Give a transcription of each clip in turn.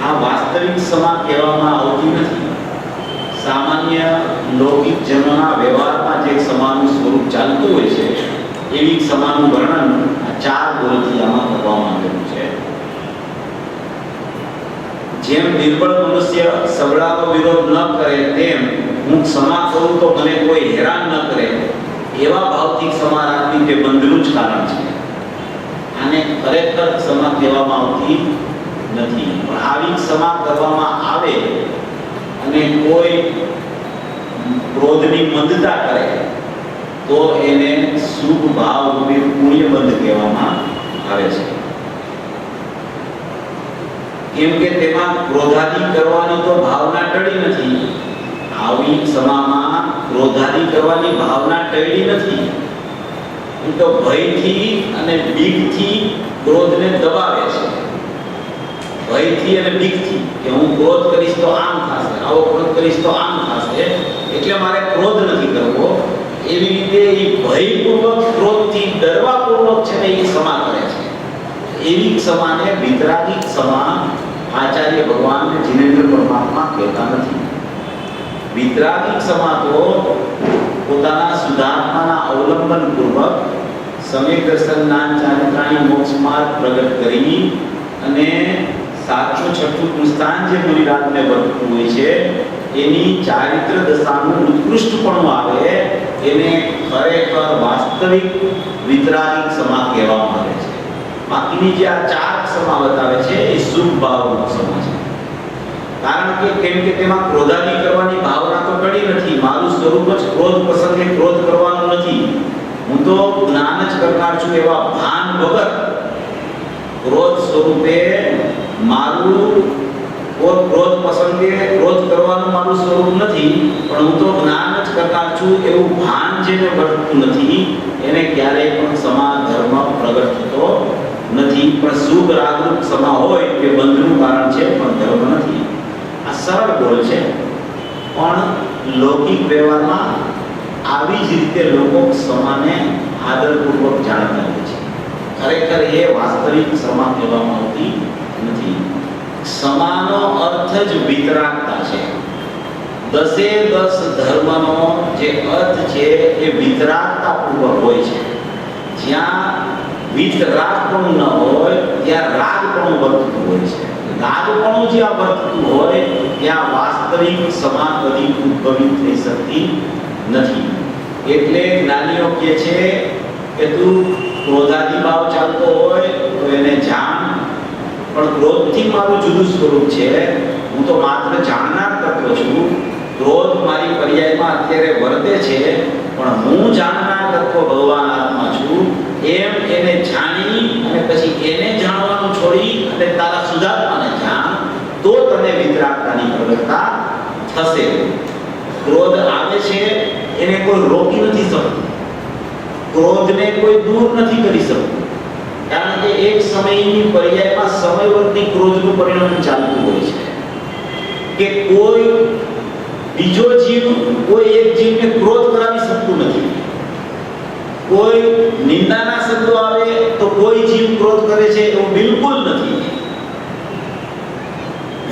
આ વાસ્તવિક સમા કહેવામાં આવતી નથી. સામાન્ય લૌકિક જનોના વ્યવહારમાં જે સમાનું સ્વરૂપ ચાલતું હોય છે એવી સમાનું વર્ણન આ 4 બોલથી આમાં કરવામાં આવ્યું છે. જેમ નિર્બળ મનુષ્ય સબળાનો વિરોધ ન કરે તેમ હું ક્ષમા કરું તો મને કોઈ હેરાન ન કરે એવા ભાવથી ક્ષમા રાખવી તે બંધનું જ કારણ છે. આને ખરેખર ક્ષમા કહેવામાં આવતી નથી. પણ આવી ક્ષમા કરવામાં આવે અને કોઈ ક્રોધની મંદતા કરે તો એને શુભ ભાવ રૂપી પુણ્ય બંધ કહેવામાં આવે છે. કેમ કે તેમાં ક્રોધાદી કરવાની તો ભાવના ટળી નથી. આવી ક્ષમામાં ક્રોધાદી કરવાની ભાવના ટળી નથી. તો ભયથી અને બીકથી ક્રોધને દબાવે છે. ભયથી અને બીકથી કે હું ક્રોધ કરીશ તો આમ થશે, આવો ક્રોધ કરીશ તો આમ થશે, એટલે મારે ક્રોધ નથી કરવો. એવી રીતે એ ભયપૂર્વક ક્રોધથી ડરવાપૂર્વક છે ને એ ક્ષમા કરે છે. એવી ક્ષમાને વિતરાગી ક્ષમા આચાર્ય ભગવાન જીનેન્દ્ર પરમાત્મા કહેતા નથી. વિતરાગી ક્ષમા તો પોતાના સુધાર્થના અવલંબન પૂર્વક સમ્યક દર્શન જ્ઞાન ચારિત્રાણી મોક્ષ માર્ગ પ્રગટ કરી અને સાચું છઠ્ઠું પુસ્તાન જે મુનિરાજને વર્તતું હોય છે એની ચારિત્ર દશાનું ઉત્કૃષ્ટપણું આવે એને ખરેખર વાસ્તવિક વિતરાગી ક્ષમા કહેવામાં આવે છે. બાકીની જે આ 4 ક્ષમા બતાવે છે એ શુભ ભાવનો ક્ષમા છે. કારણ કે કેમ કે તેમાં ક્રોધાદી કરવાની ભાવના તો ટળી નથી. મારું સ્વરૂપ જ ક્રોધ પ્રસંગે ક્રોધ કરવાનું નથી. હું તો જ્ઞાન જ કરનાર છું એવા ભાન વગર ક્રોધ સ્વરૂપે મારું ક્રોધ પ્રસંગે ક્રોધ કરવાનું મારું સ્વરૂપ નથી, પણ હું તો જ્ઞાન જ કરનાર છું એવું ભાન જેને વર્તતું નથી એને ક્યારેય પણ ક્ષમા ધર્મ પ્રગટ થતો નથી. પણ શુભ રાગરૂપ ક્ષમા હોય તે બંધનું કારણ છે પણ ધર્મ નથી. આ સરળ બોલ છે પણ લૌકિક વ્યવહારમાં આવી જ રીતે લોકો ક્ષમાને આદરપૂર્વક જાણતા હોય છે. ખરેખર એ વાસ્તવિક ક્ષમા કહેવામાં આવતી નથી. ક્ષમાનો અર્થ જ વિતરાગતા છે. 10 ધર્મનો જે અર્થ છે એ વિતરાગતા પૂર્વક હોય છે. જ્યાં વિતરાગપણું ન હોય ત્યાં રાગપણું વર્તતું હોય છે. રાગપણું જ્યાં વર્તતું હોય ત્યાં વાસ્તવિક ક્ષમા કદી ઉદ્ભવિત થઈ શકતી નથી. એટલે જ્ઞાનીઓ કહે છે કે તું ક્રોધાદી ભાવ ચાલતો હોય તો એને જાણ, પણ ક્રોધથી મારું જુદું સ્વરૂપ છે. હું તો માત્ર જાણનાર તત્વ છું. ક્રોધ મારી પર્યાયમાં અત્યારે વર્તે છે પણ હું જાણનાર તત્વ ભગવાન આત્મા છું એમ એને જાણી અને પછી એને જાણવાનું છોડી અને તારા સુધાર્થાને જાણ તો તને વિતરાગતાની પ્રગટતા થશે. ક્રોધ આવે છે એને કોઈ રોકી નથી શકતું. ક્રોધને કોઈ દૂર નથી કરી શકતું. કારણ કે એક સમયની પર્યાયમાં સમયવર્તી ક્રોધનું પરિણામ ચાલતું હોય છે કે કોઈ બીજો જીવ કોઈ એક જીવને ક્રોધ કરાવી શકતું નથી. કોઈ નિંદાના શબ્દો આવે તો કોઈ જીવ ક્રોધ કરે છે એવું બિલકુલ નથી.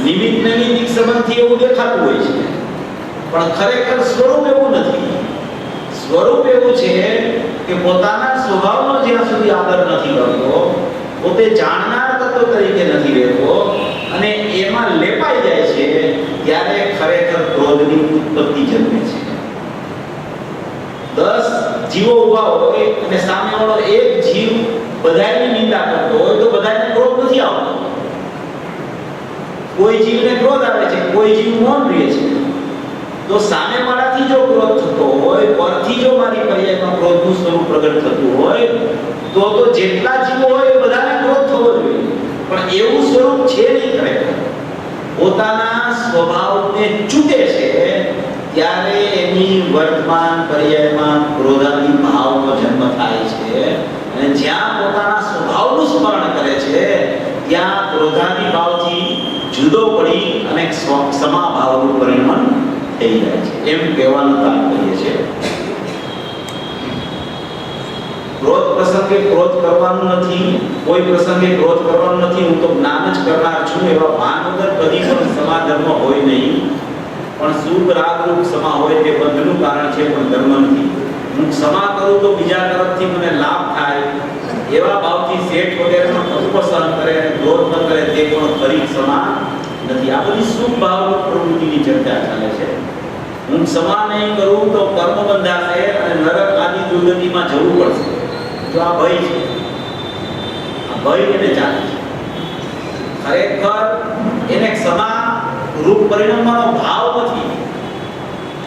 નિમિત્ત નૈમિત્તિક સંબંધથી એવું દેખાતું હોય છે પણ ખરેખર સ્વરૂપ એવું નથી. સ્વરૂપ એવું છે કે પોતાના સ્વભાવનો જ્યાં સુધી આદર નથી કરતો, પોતે જાણનાર તત્વ તરીકે નથી રહેતો અને એમાં લેપાઈ જાય છે ત્યારે ખરેખર ક્રોધની ઉત્પત્તિ જન્મે છે. 10 જીવો ઉભા હોય અને સામેવાળો એક જીવ બધાની નિંદા કરતો હોય તો બધાને ક્રોધ નથી આવતો. કોઈ જીવને ક્રોધ આવે છે, કોઈ જીવ મૌન રહે છે. તો સામેવાળાથી જો ક્રોધ થતો હોય, પરથી જો મારી પર્યાયમાં ક્રોધનું સ્વરૂપ પ્રગટ થતું હોય તો જેટલા જીવો હોય એ બધાને ક્રોધ થવો જોઈએ. પણ એવું સ્વરૂપ છે નહીં. ખરેખર પોતાના સ્વભાવને ચૂકે છે ત્યારે એની વર્તમાન પર્યાયમાં ક્રોધાદી ભાવનો જન્મ થાય છે અને જ્યાં પોતાના સ્વભાવનું સ્મરણ કરે છે ત્યાં ક્રોધાદી ભાવથી જુદો પડી અને ક્ષમા ભાવનું પરિણામ થઈ જાય છે. એમ કહેવાનું તાત્પર્ય છે. ક્રોધ પ્રસંગે ક્રોધ કરવાનું નથી, કોઈ પ્રસંગે ક્રોધ કરવાનું નથી, હું તો જ્ઞાન જ કરનાર છું એવા ભાન વગર કદી પણ સમા ધર્મ હોય નહીં. પણ સુખ રાગરૂપ સમા હોય તે બંધનું કારણ છે, પણ ધર્મ નથી. હું ક્ષમા કરું તો બીજા તરફથી મને લાભ થાય એવા ભાવથી શેઠ વગેરેનો ઉપસહન કરે અને ક્રોધ ન કરે તે પણ ખરી ક્ષમા નથી. આ બધી સુખ ભાવ પ્રવૃત્તિની ચર્ચા ચાલે છે. હું ક્ષમા નહીં કરું તો કર્મ બંધાશે અને નરક આદિ દુર્ગતિમાં જવું પડશે. જો આ ભય છે, આ ભય એને ચાલે છે. ખરેખર એને ક્ષમા રૂપ પરિણામનો ભાવ નથી,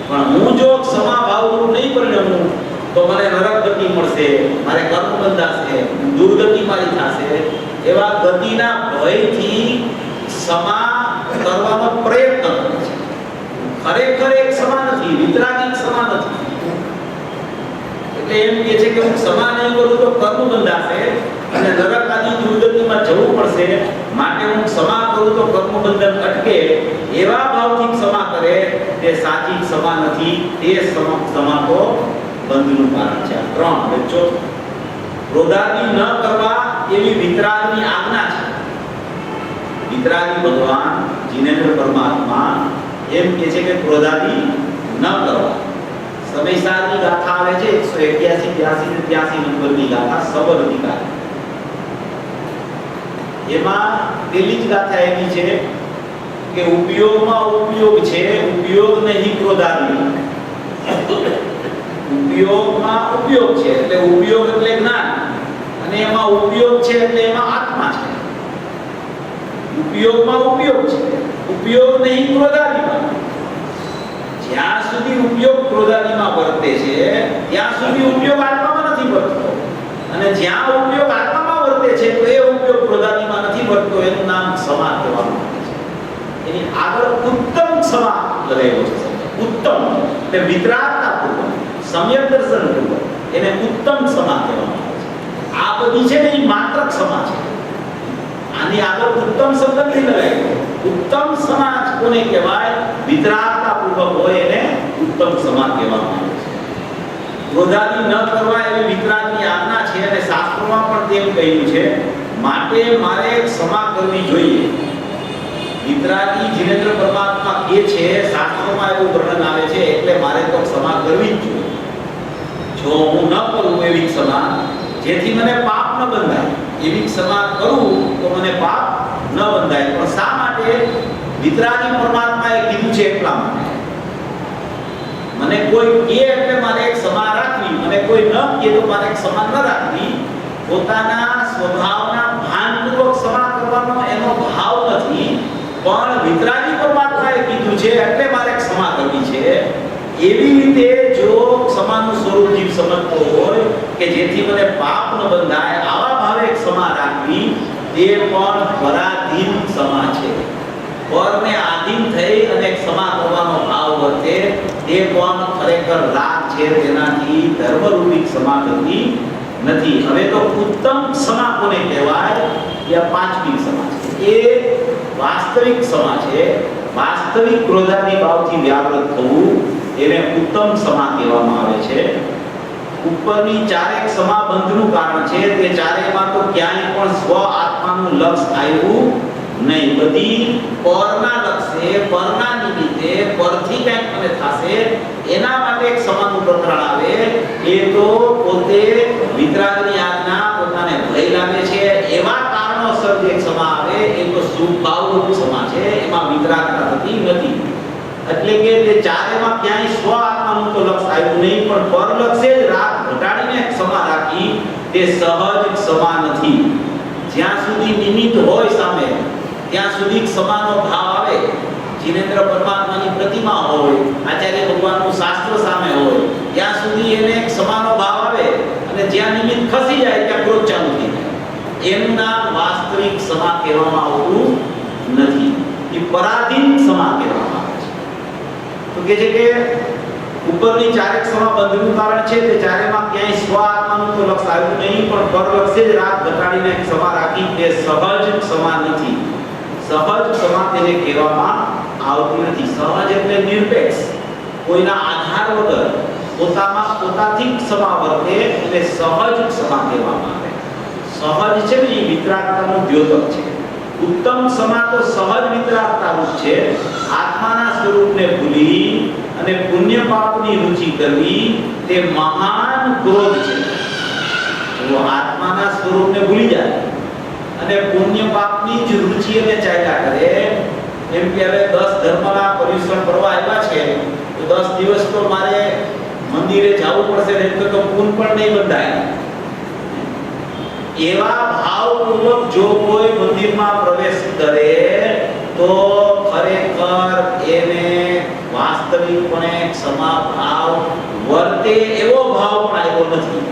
પણ હું જો ક્ષમા ભાવ રૂપ નહીં પરિણમું તો મને નરક ગતિ મળશે, મારે કર્મ બંધાશે, દુર્ગતિ મારી થશે. એવા ગતિના ભયથી ક્ષમા કરવાનો પ્રયત્ન કરે છે. ખરેખર એક ક્ષમા નથી, વિતરાગી ક્ષમા નથી. એટલે એમ કહે છે કે હું ક્ષમા નહીં કરું તો કર્મ બંધાશે અને નરક આદિ દુર્ગતિમાં જવું પડશે, માટે હું ક્ષમા કરું તો કર્મ બંધન અટકે એવા ભાવથી ક્ષમા કરે તે સાચી ક્ષમા નથી. તે ક્ષમા તો બંધનું કારણ છે. આ ત્રણ. બચ્ચો, ક્રોધાદી ન કરવા એવી વિતરાગની આજ્ઞા છે. વિતરાગી ભગવાન જીનેન્દ્ર પરમાત્મા એમ કહે છે કે ક્રોધાદી ન કરવા. સમયસારની ગાથા આવે છે 181, 82 ને 83 નંબરની ગાથા સબર અધિકાર. એમાં પેલી જ ગાથા એવી છે કે ઉપયોગમાં ઉપયોગ છે, ઉપયોગ નહીં ક્રોધાદી. ઉપયોગમાં ઉપયોગ છે એટલે ઉપયોગ એટલે જ્ઞાન, અને એમાં ઉપયોગ છે એટલે એમાં આત્મા છે. ઉપયોગમાં ઉપયોગ છે, ઉપયોગ નહીં ક્રોધાદીમાં. જ્યાં સુધી ઉપયોગ ક્રોધાદીમાં વર્તે છે ત્યાં સુધી ઉપયોગ આત્મામાં નથી વર્તતો, અને જ્યાં ઉપયોગ આત્મામાં વર્તે છે તો એ ઉપયોગ ક્રોધાદીમાં નથી વર્તતો. એનું નામ ક્ષમા કહેવામાં આવે છે. એની આગળ ઉત્તમ ક્ષમા લગાવ્યો છે. ઉત્તમ એટલે વિતરાગતાપૂર્વક, સમ્યક દર્શનપૂર્વક એને ઉત્તમ ક્ષમા કહેવામાં આવે છે. આ બધી છે ને એ માત્ર ક્ષમા છે. આની આગળ ઉત્તમ શબ્દ નથી લગાવ્યો. ઉત્તમ ક્ષમા કોને કહેવાય? વિતરાગતાપૂર્વક હોય એને ઉત્તમ ક્ષમા કહેવામાં આવે છે. ક્રોધાદી ન કરવા એવી વિતરાગની આજ્ઞા છે, અને શાસ્ત્રોમાં પણ તેમ કહ્યું છે. માટે મારે ક્ષમા કરવી જોઈએ. વિતરાગી જીનેન્દ્ર પરમાત્મા કહે છે, શાસ્ત્રોમાં એવું વર્ણન આવે છે એટલે મારે તો ક્ષમા કરવી જ જોઈએ. જો હું ન કરું એવી ક્ષમા, જેથી મને પાપ ન બંધાય, એવી ક્ષમા કરું તો મને પાપ ન બંધાય. પણ શા માટે વિતરાગી પરમાત્માએ કીધું છે? એટલા માટે મને કોઈ કહે એટલે મારે ક્ષમા રાખવી, મને કોઈ ન કહે તો મારે ક્ષમા ન રાખવી. પોતાના સ્વભાવના ભાનપૂર્વક ક્ષમા કરવાનો એનો ભાવ નથી, પણ વિતરાગી પરમાત્માએ કીધું છે એટલે મારે ક્ષમા કરવી છે. એવી રીતે જો ક્ષમાનું સ્વરૂપ જીવ સમજતો હોય કે જેથી મને પાપ ન બંધાય, આવા ભાવે ક્ષમા રાખવી, તે પણ પરાધીન ક્ષમા છે. પરને આધીન થઈ અને ક્ષમા કરવાનો ભાવ વર્તે તે પણ ખરેખર રાગ છે, તેનાથી ધર્મરૂપી ક્ષમા થતી નથી. હવે તો ઉત્તમ ક્ષમા કોને કહેવાય? એ પાંચમી ક્ષમા છે. એ વાસ્તવિક ક્ષમા છે. વાસ્તવિક ક્રોધાદી ભાવથી વ્યાવૃત થવું એને ઉત્તમ ક્ષમા કહેવામાં આવે છે. ઉપરની ચારે ક્ષમા બંધનું કારણ છે. તે ચારેયમાં તો ક્યાંય પણ સ્વ આત્માનું લક્ષ્ય આવ્યું નહીં. બધી પરના લક્ષ્ય, પરના નિમિત્તે, પરથી ક્યાંક મને થશે એના માટે ક્ષમાનું પ્રકરણ આવે. એ તો પોતે વિતરાગની આજ્ઞા, પોતાને ભય લાગે છે એવા કારણોસર જે ક્ષમા આવે એ તો શુભ ભાવરૂપ ક્ષમા છે. એમાં વિતરાગતા થતી નથી. એટલે કે તે ચારેમાં ક્યાંય સ્વ આત્માનું તો લક્ષ્ય આવ્યું નહીં, પણ પર લક્ષ્ય જ રાગ ઘટાડીને ક્ષમા રાખી તે સહજ ક્ષમા નથી. જ્યાં સુધી નિમિત્ત હોય સામે ત્યાં સુધી ક્ષમાનો ભાવ આવે. જીનેન્દ્ર પરમાત્માની પ્રતિમા હોય, આચાર્ય ભગવાનનું શાસ્ત્ર સામે હોય, ત્યાં સુધી એને ક્ષમાનો ભાવ આવે, અને જ્યાં નિમિત્ત ખસી જાય ત્યાં ક્રોધ ચાલુ થઈ જાય. એનું નામ વાસ્તવિક ક્ષમા કહેવામાં આવતું નથી. એ પરાધીન ક્ષમા કહેવામાં આવે છે. તો કે છે કે ઉપરની ચારે ક્ષમા બંધનું કારણ છે. તે ચારેમાં ક્યાંય સ્વ આત્માનું તો લક્ષ્ય આવ્યું નહીં, પણ પર લક્ષ્ય જ રાગ ઘટાડીને ક્ષમા રાખી તે સહજ ક્ષમા નથી. સહજ ક્ષમા તેને કહેવામાં આવતી નથી. સહજ એટલે નિરપેક્ષ, કોઈના આધાર વગર, પોતામાં પોતાથી ક્ષમા વર્તે એટલે સહજ ક્ષમા કહેવામાં આવે. સહજ છે ને એ વિતરાગતાનું દ્યોતક છે. ઉત્તમ ક્ષમા તો સહજ વિતરાગતાનું છે. આત્માના સ્વરૂપને ભૂલી અને પુણ્ય પાપની રુચિ કરવી તે મહાન ક્રોધ છે. જો આત્માના સ્વરૂપને ભૂલી જાય અને પુણ્ય પાપની જ રુચિ એને ચાલ્યા કરે, એમ કે હવે 10 ધર્મના પર્યુષણ કરવા આવ્યા છે તો 10 દિવસ તો મારે મંદિરે જવું પડશે, એમ તો પૂન પણ નહીં બંધાય. એવા ભાવપૂર્વક જો કોઈ મંદિરમાં પ્રવેશ કરે તો ખરેખર એને વાસ્તવિકપણે ક્ષમા ભાવ વર્તે એવો ભાવ પણ આવ્યો નથી.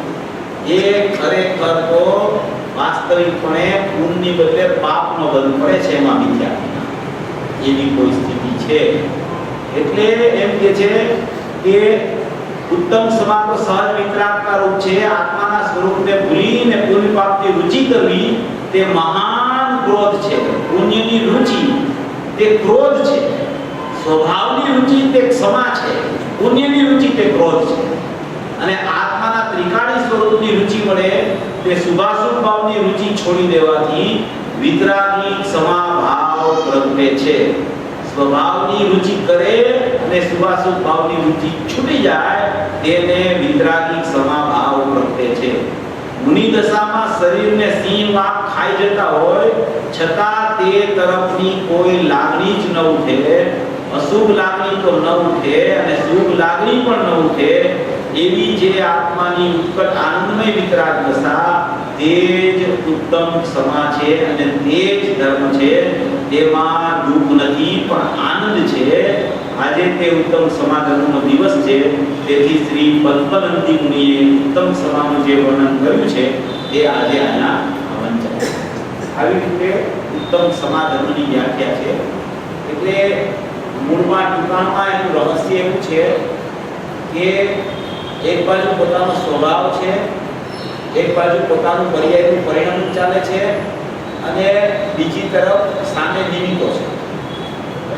એ ખરેખર તો વાસ્તવિકપણે પુણ્યની બદલે પાપનો બંધ પડે છે, એમાં મિથ્યા એવી કોઈ સ્થિતિ છે. એટલે એમ કે છે કે ઉત્તમ ક્ષમા તો સહજ વિતરાગતા રૂપ છે. આત્માના સ્વરૂપને ભૂલીને પુણ્ય પાપની રુચિ કરવી તે મહાન ક્રોધ છે. પુણ્યની રુચિ તે ક્રોધ છે, સ્વભાવની રુચિ તે ક્ષમા છે, પુણ્યની રુચિ તે ક્રોધ છે. અને આત્માના ત્રિકાળી સ્વરૂપની રુચિ મળે તે શુભાશુભ ભાવની રુચિ છોડી દેવાથી વિતરાગી ક્ષમા ભાવ પ્રગટે છે. સ્વભાવની રુચિ કરે અને શુભાશુભ ભાવની રુચિ છૂટી જાય તેને વિતરાગી ક્ષમા ભાવ પ્રગટે છે. મુનિ દશામાં શરીરને સિંહ વાઘ ખાઈ જતા હોય છતાં તે તરફની કોઈ લાગણી જ ન ઉઠે, અશુભ લાગણી તો ન ઉઠે અને શુભ લાગણી પણ ન ઉઠે, એવી જે આત્માની ઉત્કટ આનંદમય વિતરાગ દશા તે જ ઉત્તમ ક્ષમા છે અને તે જ ધર્મ છે. તેમાં દુઃખ નથી પણ આનંદ છે. આજે તે ઉત્તમ ક્ષમા ધર્મનો દિવસ છે. તેથી શ્રી પદ્મનંદી મુનિએ ઉત્તમ ક્ષમાનું જે વર્ણન કર્યું છે તે આજે અહીંયા વંચાય. આવી રીતે ઉત્તમ ક્ષમા ધર્મની વ્યાખ્યા છે. એટલે મૂળમાં ટીકાણમાં એનું રહસ્ય એવું છે કે એક બાજુ પોતાનો સ્વભાવ છે, એક બાજુ પોતાનું પર્યાયનું પરિણામ ચાલે છે અને બીજી તરફ સામે નિમિત્તો છે.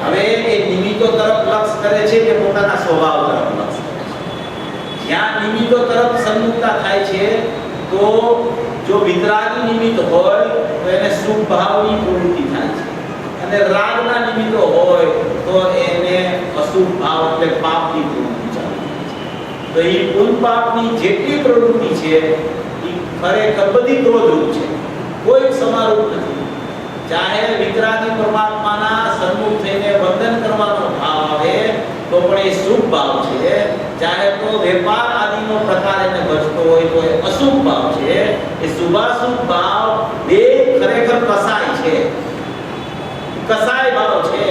હવે એ નિમિત્તો તરફ લક્ષ કરે છે કે પોતાના સ્વભાવ તરફ લક્ષ કરે છે. જ્યાં નિમિત્તો તરફ સન્મુખતા થાય છે તો જો વિતરાગી નિમિત્ત હોય તો એને શુભ ભાવની પ્રવૃત્તિ થાય છે અને રાગના નિમિત્તો હોય તો એને અશુભ ભાવ એટલે પાપની પ્રવૃત્તિ ચાલે છે. તો એ પુણ્ય પાપની જેટલી પ્રવૃત્તિ છે એ ખરેખર બધી ક્રોધરૂપ છે, કોઈ સમારૂપ નથી. ચાહે વિતરાગી પરમાત્માના સન્મુખ થઈને વંદન કરવાનો ભાવ આવે તો પણ એ શુભ ભાવ છે, ચાહે તો વેપાર આદિનો પ્રકાર એને બચતો હોય તો એ અશુભ ભાવ છે. એ શુભાશુભ ભાવ બે ખરેખર કસાય છે, કસાય ભાવ છે.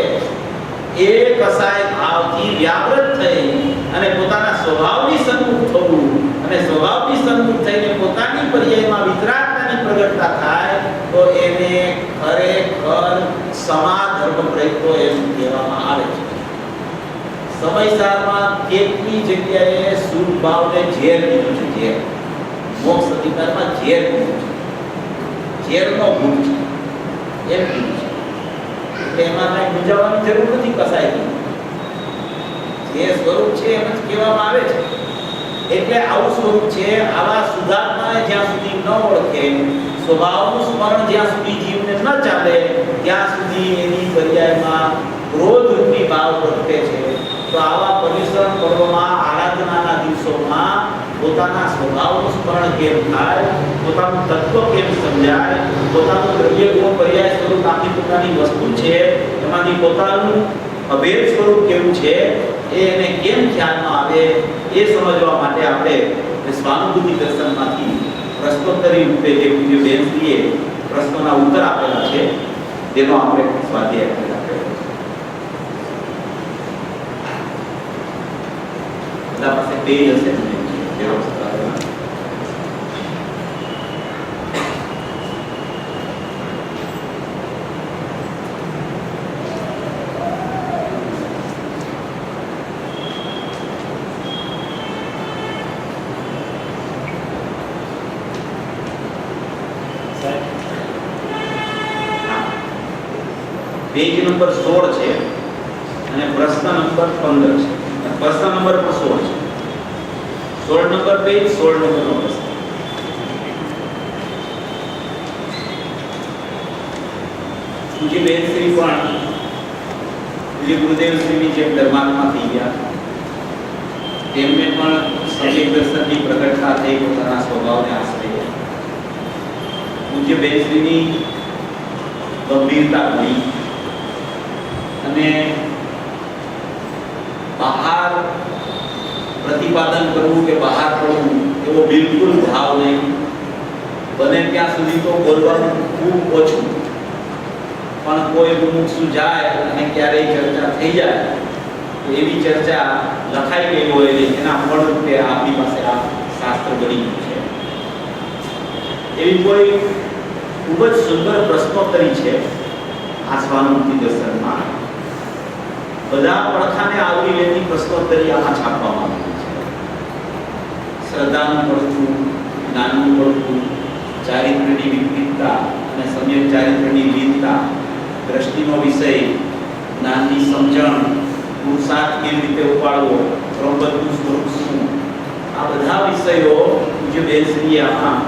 એ કસાય ભાવથી વ્યાવૃત થઈ અને પોતાના સ્વભાવની સન્મુખ થવું અને સ્વભાવની સન્મુખ થઈને પોતાની પર્યાયમાં વિતરાગતાની પ્રગટતા થાય તો એને ખરેખર સમા ધર્મ પ્રયત્નો એમ કહેવામાં આવે છે. સમયસારમાં કેટલી જગ્યાએ શુભ ભાવને ઝેર કીધું છે. ઝેર મોક્ષ અધિકારમાં ઝેર કીધું છે, ઝેરનો ગુણ છે એમ કીધું છે. એટલે એમાં કઈ મૂંઝાવાની જરૂર નથી. કસાય જે સ્વરૂપ છે એમ જ કહેવામાં આવે છે. એટલે આવું સ્વરૂપ છે. આવા સુધાર્થાને જ્યાં સુધી ન ઓળખે, સ્વભાવનું સ્મરણ જ્યાં સુધી જીવને ન ચાલે ત્યાં સુધી એની પર્યાયમાં ક્રોધ રૂપી ભાવ પ્રગટે છે. તો આવા પર્યુષણ પર્વમાં આરાધનાના દિવસોમાં પોતાના સ્વભાવનું સ્મરણ કેમ થાય, પોતાનું તત્વ કેમ સમજાય, પોતાનું દ્રવ્ય ગુણ પર્યાય સ્વરૂપ આખી પોતાની વસ્તુ છે એમાંથી પોતાનું અભેદ સ્વરૂપ કેવું છે એ એને કેમ ખ્યાલમાં આવે એ સમજવા માટે આપણે સ્વાનુભૂતિ દર્શનમાંથી પ્રશ્નોત્તરી રૂપે જે પૂજ્ય બેનશ્રીએ પ્રશ્નોના ઉત્તર આપેલા છે તેનો આપણે સ્વાધ્યાય કરેલા છે. બધા પાસે બે હશે વ્યવસ્થા. પેજ નંબર 16 છે અને પ્રશ્ન નંબર 15 છે. પ્રશ્ન નંબર પણ 16 છે. 16 નંબર પેજ 16 નંબરનો પ્રશ્ન. પૂજ્ય બેનશ્રી પણ પૂજ્ય ગુરુદેવશ્રીની જેમ ધર્માત્મા થઈ ગયા, તેમને પણ સમ્યક દર્શનની પ્રગટતા થઈ પોતાના સ્વભાવને આશ્રય. પૂજ્ય બેનશ્રીની ગંભીરતા ગણી અને બહાર પ્રતિપાદન કરવું કે બહાર પડવું એવો બિલકુલ ભાવ નહીં. બને ત્યાં સુધી તો બોલવાનું ખૂબ ઓછું, પણ કોઈ મુમુક્ષુ જાય અને ક્યારેય ચર્ચા થઈ જાય તો એવી ચર્ચા લખાઈ ગઈ હોય એના ફળ રૂપે આપણી પાસે આ શાસ્ત્ર બની ગયું છે. એવી કોઈ ખૂબ જ સુંદર પ્રશ્નોત્તરી છે આ સ્વાનુભૂતિ દર્શનમાં. બધા પડખાને આવરી લેતી પ્રશ્નોત્તરી આમાં છાપવામાં આવી છે. શ્રદ્ધાનું પડખું, જ્ઞાનનું પડખું, ચારિત્ર્યની વિપરીતતા અને સમ્યક ચારિત્ર્યની વિવિધતા, દ્રષ્ટિનો વિષય, જ્ઞાનની સમજણ, પુરુષાર્થ કેવી રીતે ઉપાડવો, પ્રબંધનું સ્વરૂપ શું, આ બધા વિષયો પૂજ્ય બેનશ્રીએ આમાં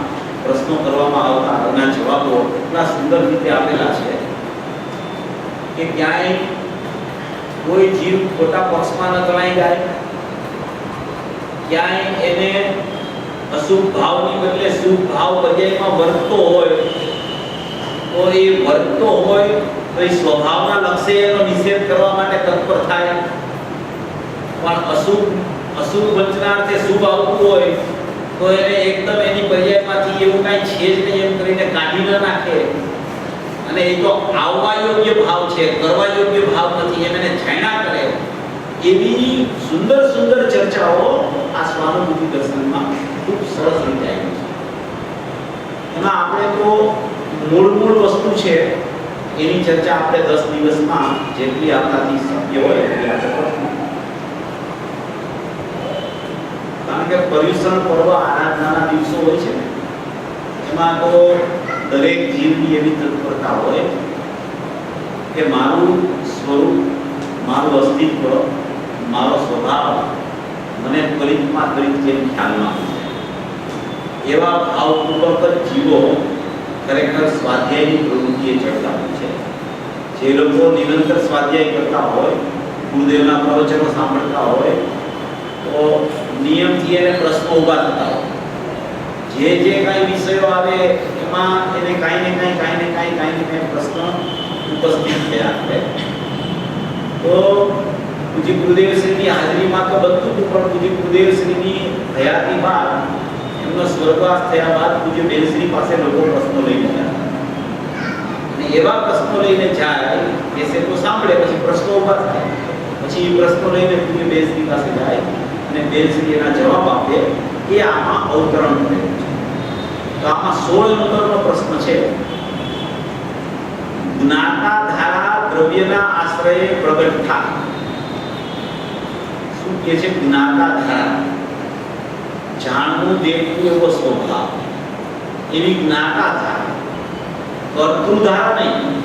પ્રશ્નો કરવામાં આવતા એના જવાબો એટલા સુંદર રીતે આપેલા છે કે ક્યાંય કોઈ જીવ ખોટા પક્ષમાં ન ગણાઈ જાય, ક્યાંય એને અશુભ ભાવની બદલે શુભ ભાવ પર્યાયમાં વર્તતો હોય તો એ વર્તતો હોય તો એ સ્વભાવના લક્ષ્ય એનો નિષેધ કરવા માટે તત્પર થાય, પણ અશુભ વચનાર્થે શુભ આવતું હોય તો એને એકદમ એની પર્યાયમાંથી એવું કાંઈ છે જ નહીં એમ કરીને કાઢી ન નાખે. અને એ તો આવવા યોગ્ય ભાવ છે, કરવા યોગ્ય ભાવ નથી એમ એને જાણ્યા કરે. એવી સુંદર સુંદર ચર્ચાઓ આ સ્વાનુભૂતિ દર્શનમાં ખૂબ સરસ રીતે આવી છે. એમાં આપણે તો મૂળ વસ્તુ છે એની ચર્ચા આપણે 10 દિવસમાં જેટલી આપણાથી શક્ય હોય એટલી આપણે કરશું. કારણ કે પર્યુષણ પર્વ આરાધનાના દિવસો હોય છે એમાં તો દરેક જીવની એવી તત્પરતા હોય કે મારું સ્વરૂપ, મારું અસ્તિત્વ, મારો સ્વભાવ મને ત્વરિતમાં ત્વરિત જેમ ખ્યાલમાં આવે. એવા ભાવપૂર્વક જીવો ખરેખર સ્વાધ્યાયની પ્રવૃત્તિએ ચડતા હોય છે. જે લોકો નિરંતર સ્વાધ્યાય કરતા હોય, ગુરુદેવના પ્રવચનો સાંભળતા હોય તો નિયમથી એને પ્રશ્નો ઊભા થતા હોય. જે કાંઈ વિષયો આવે એમાં એને કાંઈ ને કાંઈ પ્રશ્ન ઉપસ્થિત થયા કરે. તો પૂજ્ય ગુરુદેવશ્રીની હાજરીમાં તો બધું જ, પણ પૂજ્ય ગુરુદેવશ્રીની હયાતી બાદ એમનો સ્વર્ગવાસ થયા બાદ પૂજ્ય બેનશ્રી પાસે લોકો પ્રશ્નો લઈને ગયા અને એવા પ્રશ્નો લઈને જાય કે છે તો સાંભળે, પછી પ્રશ્નો ઊભા થાય, પછી એ પ્રશ્નો લઈને પૂજ્ય બેનશ્રી પાસે જાય અને બેનશ્રી એના જવાબ આપે. એ આમાં અવતરણ કરેલું છે. તો આમાં 16 નંબરનો પ્રશ્ન છે, જ્ઞાતા ધારા દ્રવ્યના આશ્રયે પ્રગટ થાય. શું કહે છે? જ્ઞાતા ધારા, જાણવું દેખવું એવો સ્વભાવ, એવી જ્ઞાતા ધારા. કર્તૃધારા નહીં,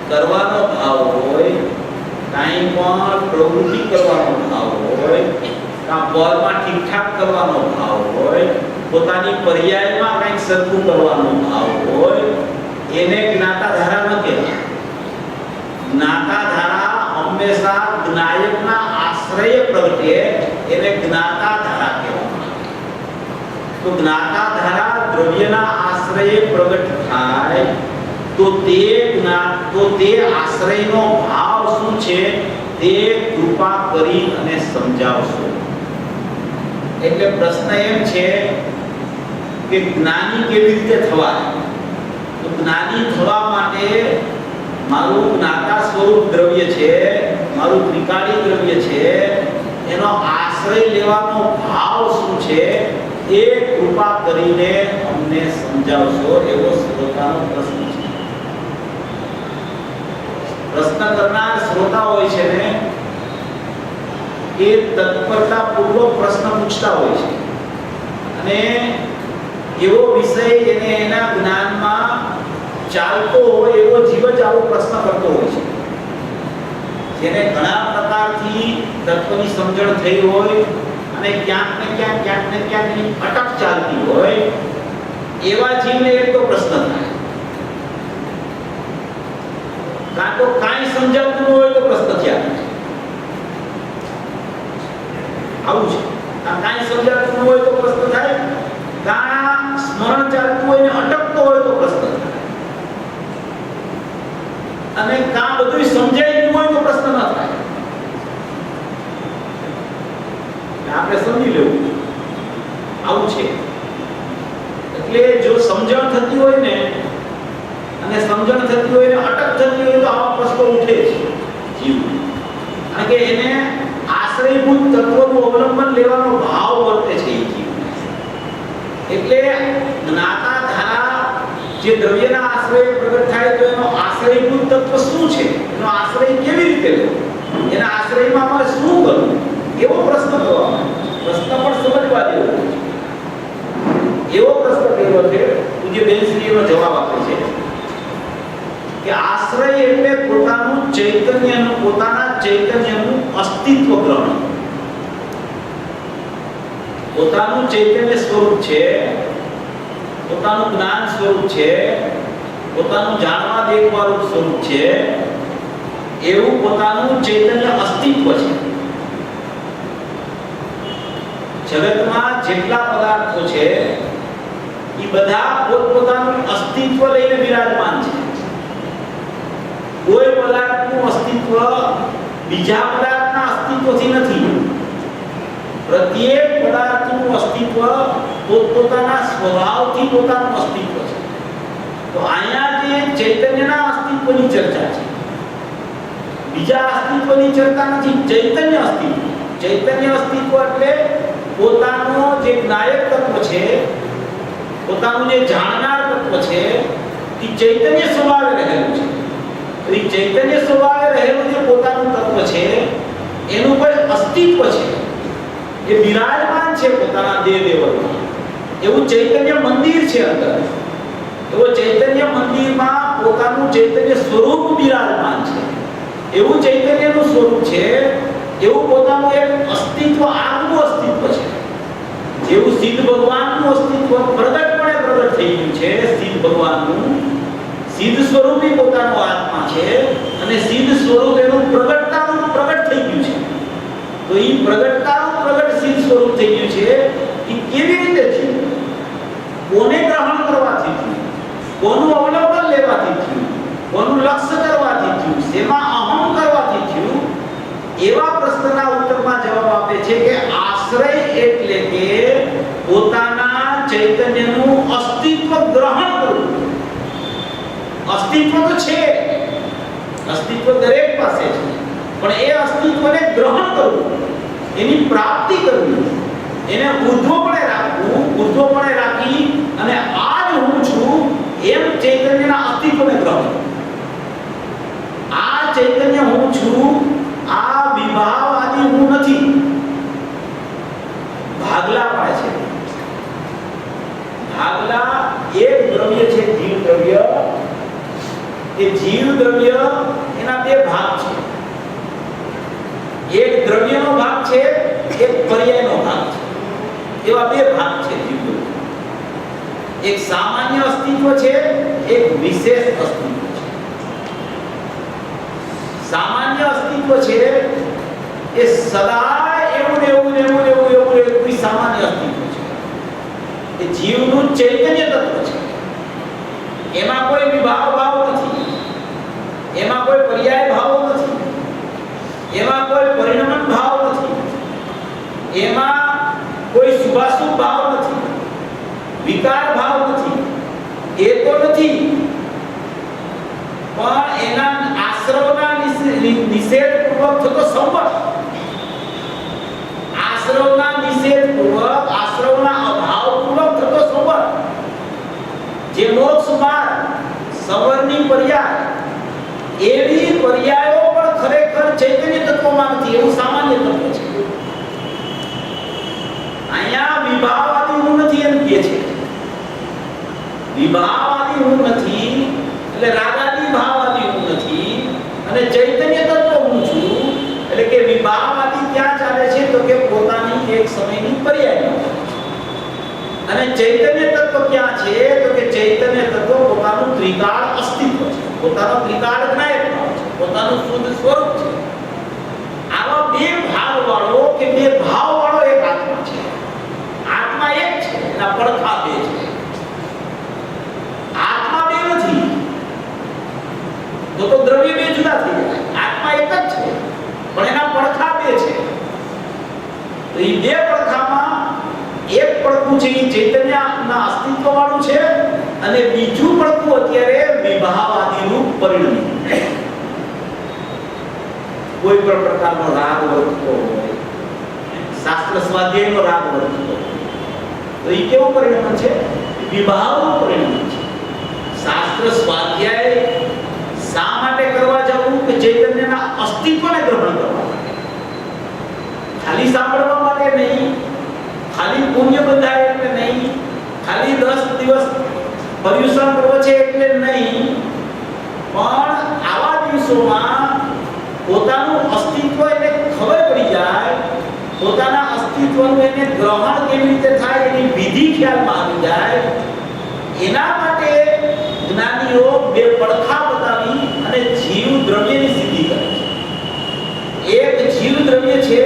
કરવાનો ભાવ હોય, કાંઈ પણ પ્રવૃત્તિ કરવાનો ભાવ હોય, કાં પરમાં ઠીકઠાક કરવાનો ભાવ હોય, પોતાની પર્યાયમાં કંઈક સરખું કરવાનો ભાવ હોય, એને જ્ઞાતા ધારા ન કહેવાય. જ્ઞાતા ધારા હંમેશા જ્ઞાયકના આશ્રય પ્રગટે, એને જ્ઞાતા ધારા કહેવામાં આવે. તો જ્ઞાતા ધારા દ્રવ્યના આશ્રયે પ્રગટ થાય તો તે આશ્રયનો ભાવ શું છે તે કૃપા કરી અને સમજાવશો. એટલે પ્રશ્ન એમ છે કે જ્ઞાની કેવી રીતે થવાય? તો જ્ઞાની થવા માટે મારું જ્ઞાતા સ્વરૂપ દ્રવ્ય છે, મારું ત્રિકાળી દ્રવ્ય છે, એનો આશ્રય લેવાનો ભાવ શું છે એ કૃપા કરીને અમને સમજાવશો, એવો શ્રોતાનો પ્રશ્ન છે. પ્રશ્ન કરનાર શ્રોતા હોય છે ને એ તત્પરતાપૂર્વક પ્રશ્ન પૂછતા હોય છે અને એવો વિષય એને એના જ્ઞાનમાં ચાલતો હોય એવો જીવ જ આવો પ્રશ્ન કરતો હોય છે. જેને ઘણા પ્રકારથી તત્વની સમજણ થઈ હોય અને ક્યાંક ને ક્યાંક એની અટક ચાલતી હોય એવા જીવને એક તો પ્રશ્ન થાય, કાં તો કાંઈ સમજાતું ન હોય તો પ્રશ્ન થયા આવું છે, કાંઈ સમજાતું ન હોય તો પ્રશ્ન થાય, કાં સ્મરણ ચાલતું હોય ને અટકતો હોય તો પ્રશ્ન થાય, અને કાં બધું સમજાય ગયું હોય તો પ્રશ્ન ન થાય. આપણે સમજી લેવું આવું છે. એટલે જો સમજણ થતી હોય ને અને સમજણ થતી હોય ને અટક થતી હોય તો આવા પ્રશ્નો ઉઠે છે જીવ, કારણ કે એને આશ્રયભૂત તત્વનું અવલંબન લેવાનો ભાવ વર્તે છે એ જીવ. એટલે જ્ઞાતા ધારા જે દ્રવ્યના આશ્રય પ્રગટ થાય તો એનો આશ્રયભૂત તત્વ શું છે, એનો આશ્રય કેવી રીતે લેવો, એના આશ્રયમાં અમારે શું કરવું, એવો પ્રશ્ન કરવાનો. પ્રશ્ન પણ સમજવા જેવો એવો પ્રશ્ન કર્યો છે. પૂજ્ય બેનશ્રી એનો જવાબ આપે છે કે આશ્રય એટલે પોતાના ચૈતન્યનું અસ્તિત્વ ગ્રહણ. પોતાનું ચૈતન્ય સ્વરૂપ છે, પોતાનું જ્ઞાન સ્વરૂપ છે, પોતાનું જાણવા દેખવાનું સ્વરૂપ છે, એવું પોતાનું ચૈતન્ય અસ્તિત્વ છે. જગતમાં જેટલા પદાર્થો છે એ બધા પોતપોતાનું અસ્તિત્વ લઈને વિરાજમાન છે. કોઈ પદાર્થનું અસ્તિત્વ બીજા પદાર્થના અસ્તિત્વથી નથી. પ્રત્યેક પદાર્થનું અસ્તિત્વ પોતપોતાના સ્વભાવથી પોતાનું અસ્તિત્વ છે. તો અહીંયા જે ચૈતન્યના અસ્તિત્વની ચર્ચા છે, બીજા અસ્તિત્વની ચર્ચા નથી. ચૈતન્ય અસ્તિત્વ, ચૈતન્ય અસ્તિત્વ એટલે પોતાનો જે નાયક તત્વ છે, પોતાનું જે જાણનાર તત્વ છે, એ ચૈતન્ય સ્વભાવે રહેલું છે. તો એ ચૈતન્ય સ્વભાવે રહેલું જે પોતાનું તત્વ છે એનું કોઈ અસ્તિત્વ છે, એ વિરાજમાન છે પોતાના દેહ દેવળમાં. એવું ચૈતન્ય મંદિર છે અંદર. એવો ચૈતન્ય મંદિરમાં પોતાનું ચૈતન્ય સ્વરૂપ વિરાજમાન છે. એવું ચૈતન્યનું સ્વરૂપ છે, એવું પોતાનું એક અસ્તિત્વ, આગવું અસ્તિત્વ છે. જેવું સિદ્ધ ભગવાનનું અસ્તિત્વ પ્રગટપણે પ્રગટ થઈ ગયું છે. સિદ્ધ ભગવાનનું સિદ્ધ સ્વરૂપી પોતાનો આત્મા છે અને સિદ્ધ સ્વરૂપ એનું પ્રગટતાનું પ્રગટ થઈ ગયું છે. તો એ પ્રગટતાનું પ્રગટ સિદ્ધ સ્વરૂપ થઈ ગયું છે. એ કેવી રીતે થયું? કોને ગ્રહણ કરવાથી થયું? કોનું અવલંબન લેવાથી થયું? કોનું લક્ષ્ય કરવાથી થયું? શેમાં અહમ કરવાથી થયું? એવા પ્રશ્નના ઉત્તરમાં જવાબ આપે છે કે આશ્રય એટલે કે પોતાના ચૈતન્યનું અસ્તિત્વ ગ્રહણ કરવું. અસ્તિત્વ તો છે, અસ્તિત્વ દરેક પાસે છે, પણ એ અસ્તિત્વને ગ્રહણ કરવું, એની પ્રાપ્તિ કરવી, એને ઉર્ધ્વપણે રાખવું, ઉર્ધ્વપણે રાખી અને આ જ હું છું એમ ચૈતન્યના અસ્તિત્વને ગ્રહણ. આ ચૈતન્ય હું છું, આ વિભાવ આદિ હું નથી. ભાગલા પાડે છે. ભાગલા એક દ્રવ્ય છે, જીવ દ્રવ્ય. એ જીવ દ્રવ્ય એના બે ભાગ છે. એક દ્રવ્યનો ભાગ છે, એક પર્યાયનો ભાગ છે. એવા બે ભાગ છે જીવ દ્રવ્ય. એક સામાન્ય અસ્તિત્વ છે, એક વિશેષ અસ્તિત્વ છે. સામાન્ય અસ્તિત્વ છે એ સદા એવું કોઈ સામાન્ય અસ્તિત્વ છે. એ જીવનું ચૈતન્ય તત્વ છે. એમાં કોઈ વિભાવ ભાવ નથી, એમાં કોઈ પર્યાય ભાવ નથી, એમાં કોઈ પરિણમન ભાવ નથી, એમાં કોઈ શુભાશુભ ભાવ નથી, વિકાર ભાવ નથી. એ તો નથી, પણ એના આશ્રવના નિષેધ પૂર્વક થતો સંવર્ત, આશ્રવના નિષેધ પૂર્વક, આશ્રવના અભાવ પૂર્વક થતો સંવર્ત, જે મોક્ષ માર્ગ સવરની પર્યાય, એવી પર્યાયો પણ ખરેખર ચૈતન્ય તત્વમાં નથી. એવું સામાન્ય તત્વ છે. અહીંયા વિભાવાદી હું નથી એમ કહે છે. વિભાવાદી હું નથી એટલે રાગાદી ભાવાદી હું નથી, અને ચૈતન્ય તત્વ હું છું. એટલે કે વિભાવાદી ક્યાં ચાલે છે? તો કે પોતાની એક સમય અને ચૈતન્ય તત્વ ક્યાં છે? તો કે ચૈતન્ય તત્વ પોતાનું ત્રિકાળ અસ્તિત્વ છે, પોતાનો ત્રિકાળ જ્ઞાયક ભાવ છે, પોતાનું શુદ્ધ સ્વરૂપ છે. આવા બે ભાવ વાળો કે બે ભાવ વાળો એક આત્મા છે. આત્મા એક છે, એના પડખા બે છે. આત્મા બે નથી તો દ્રવ્ય બે જુદા થઈ જાય. આત્મા એક જ છે પણ એના પડખા બે છે. તો એ બે પડખામાં એક પડખું છે એ ચૈતન્યના અસ્તિત્વ વાળું છે અને બીજું પડખું અત્યારે વિભાવાદીનું પરિણમી. કોઈ પણ પ્રકારનો રાગ વર્તતો હોય, શાસ્ત્ર સ્વાધ્યાયનો રાગ વર્તતો હોય તો એ કેવું પરિણામ છે? વિભાવનું પરિણામ છે. શાસ્ત્ર સ્વાધ્યાય શા માટે કરવા જવું? કે ચૈતન્યના અસ્તિત્વને ગ્રહણ કરવા માટે, ખાલી સાંભળવા માટે નહીં, ખાલી પુણ્ય બંધાય એટલે નહીં, ખાલી 10 દિવસ પર્યુષણ પર્વ છે એટલે નહીં, પણ આવા દિવસોમાં પોતાનું અસ્તિત્વ એને ખબર પડી જાય, પોતાના અસ્તિત્વનું એને ગ્રહણ કેવી રીતે થાય એની વિધિ ખ્યાલમાં આવી જાય, એના માટે જ્ઞાનીઓ બે પડખા બતાવી અને જીવ દ્રવ્યની સિદ્ધિ કરે છે. એક જીવ દ્રવ્ય છે,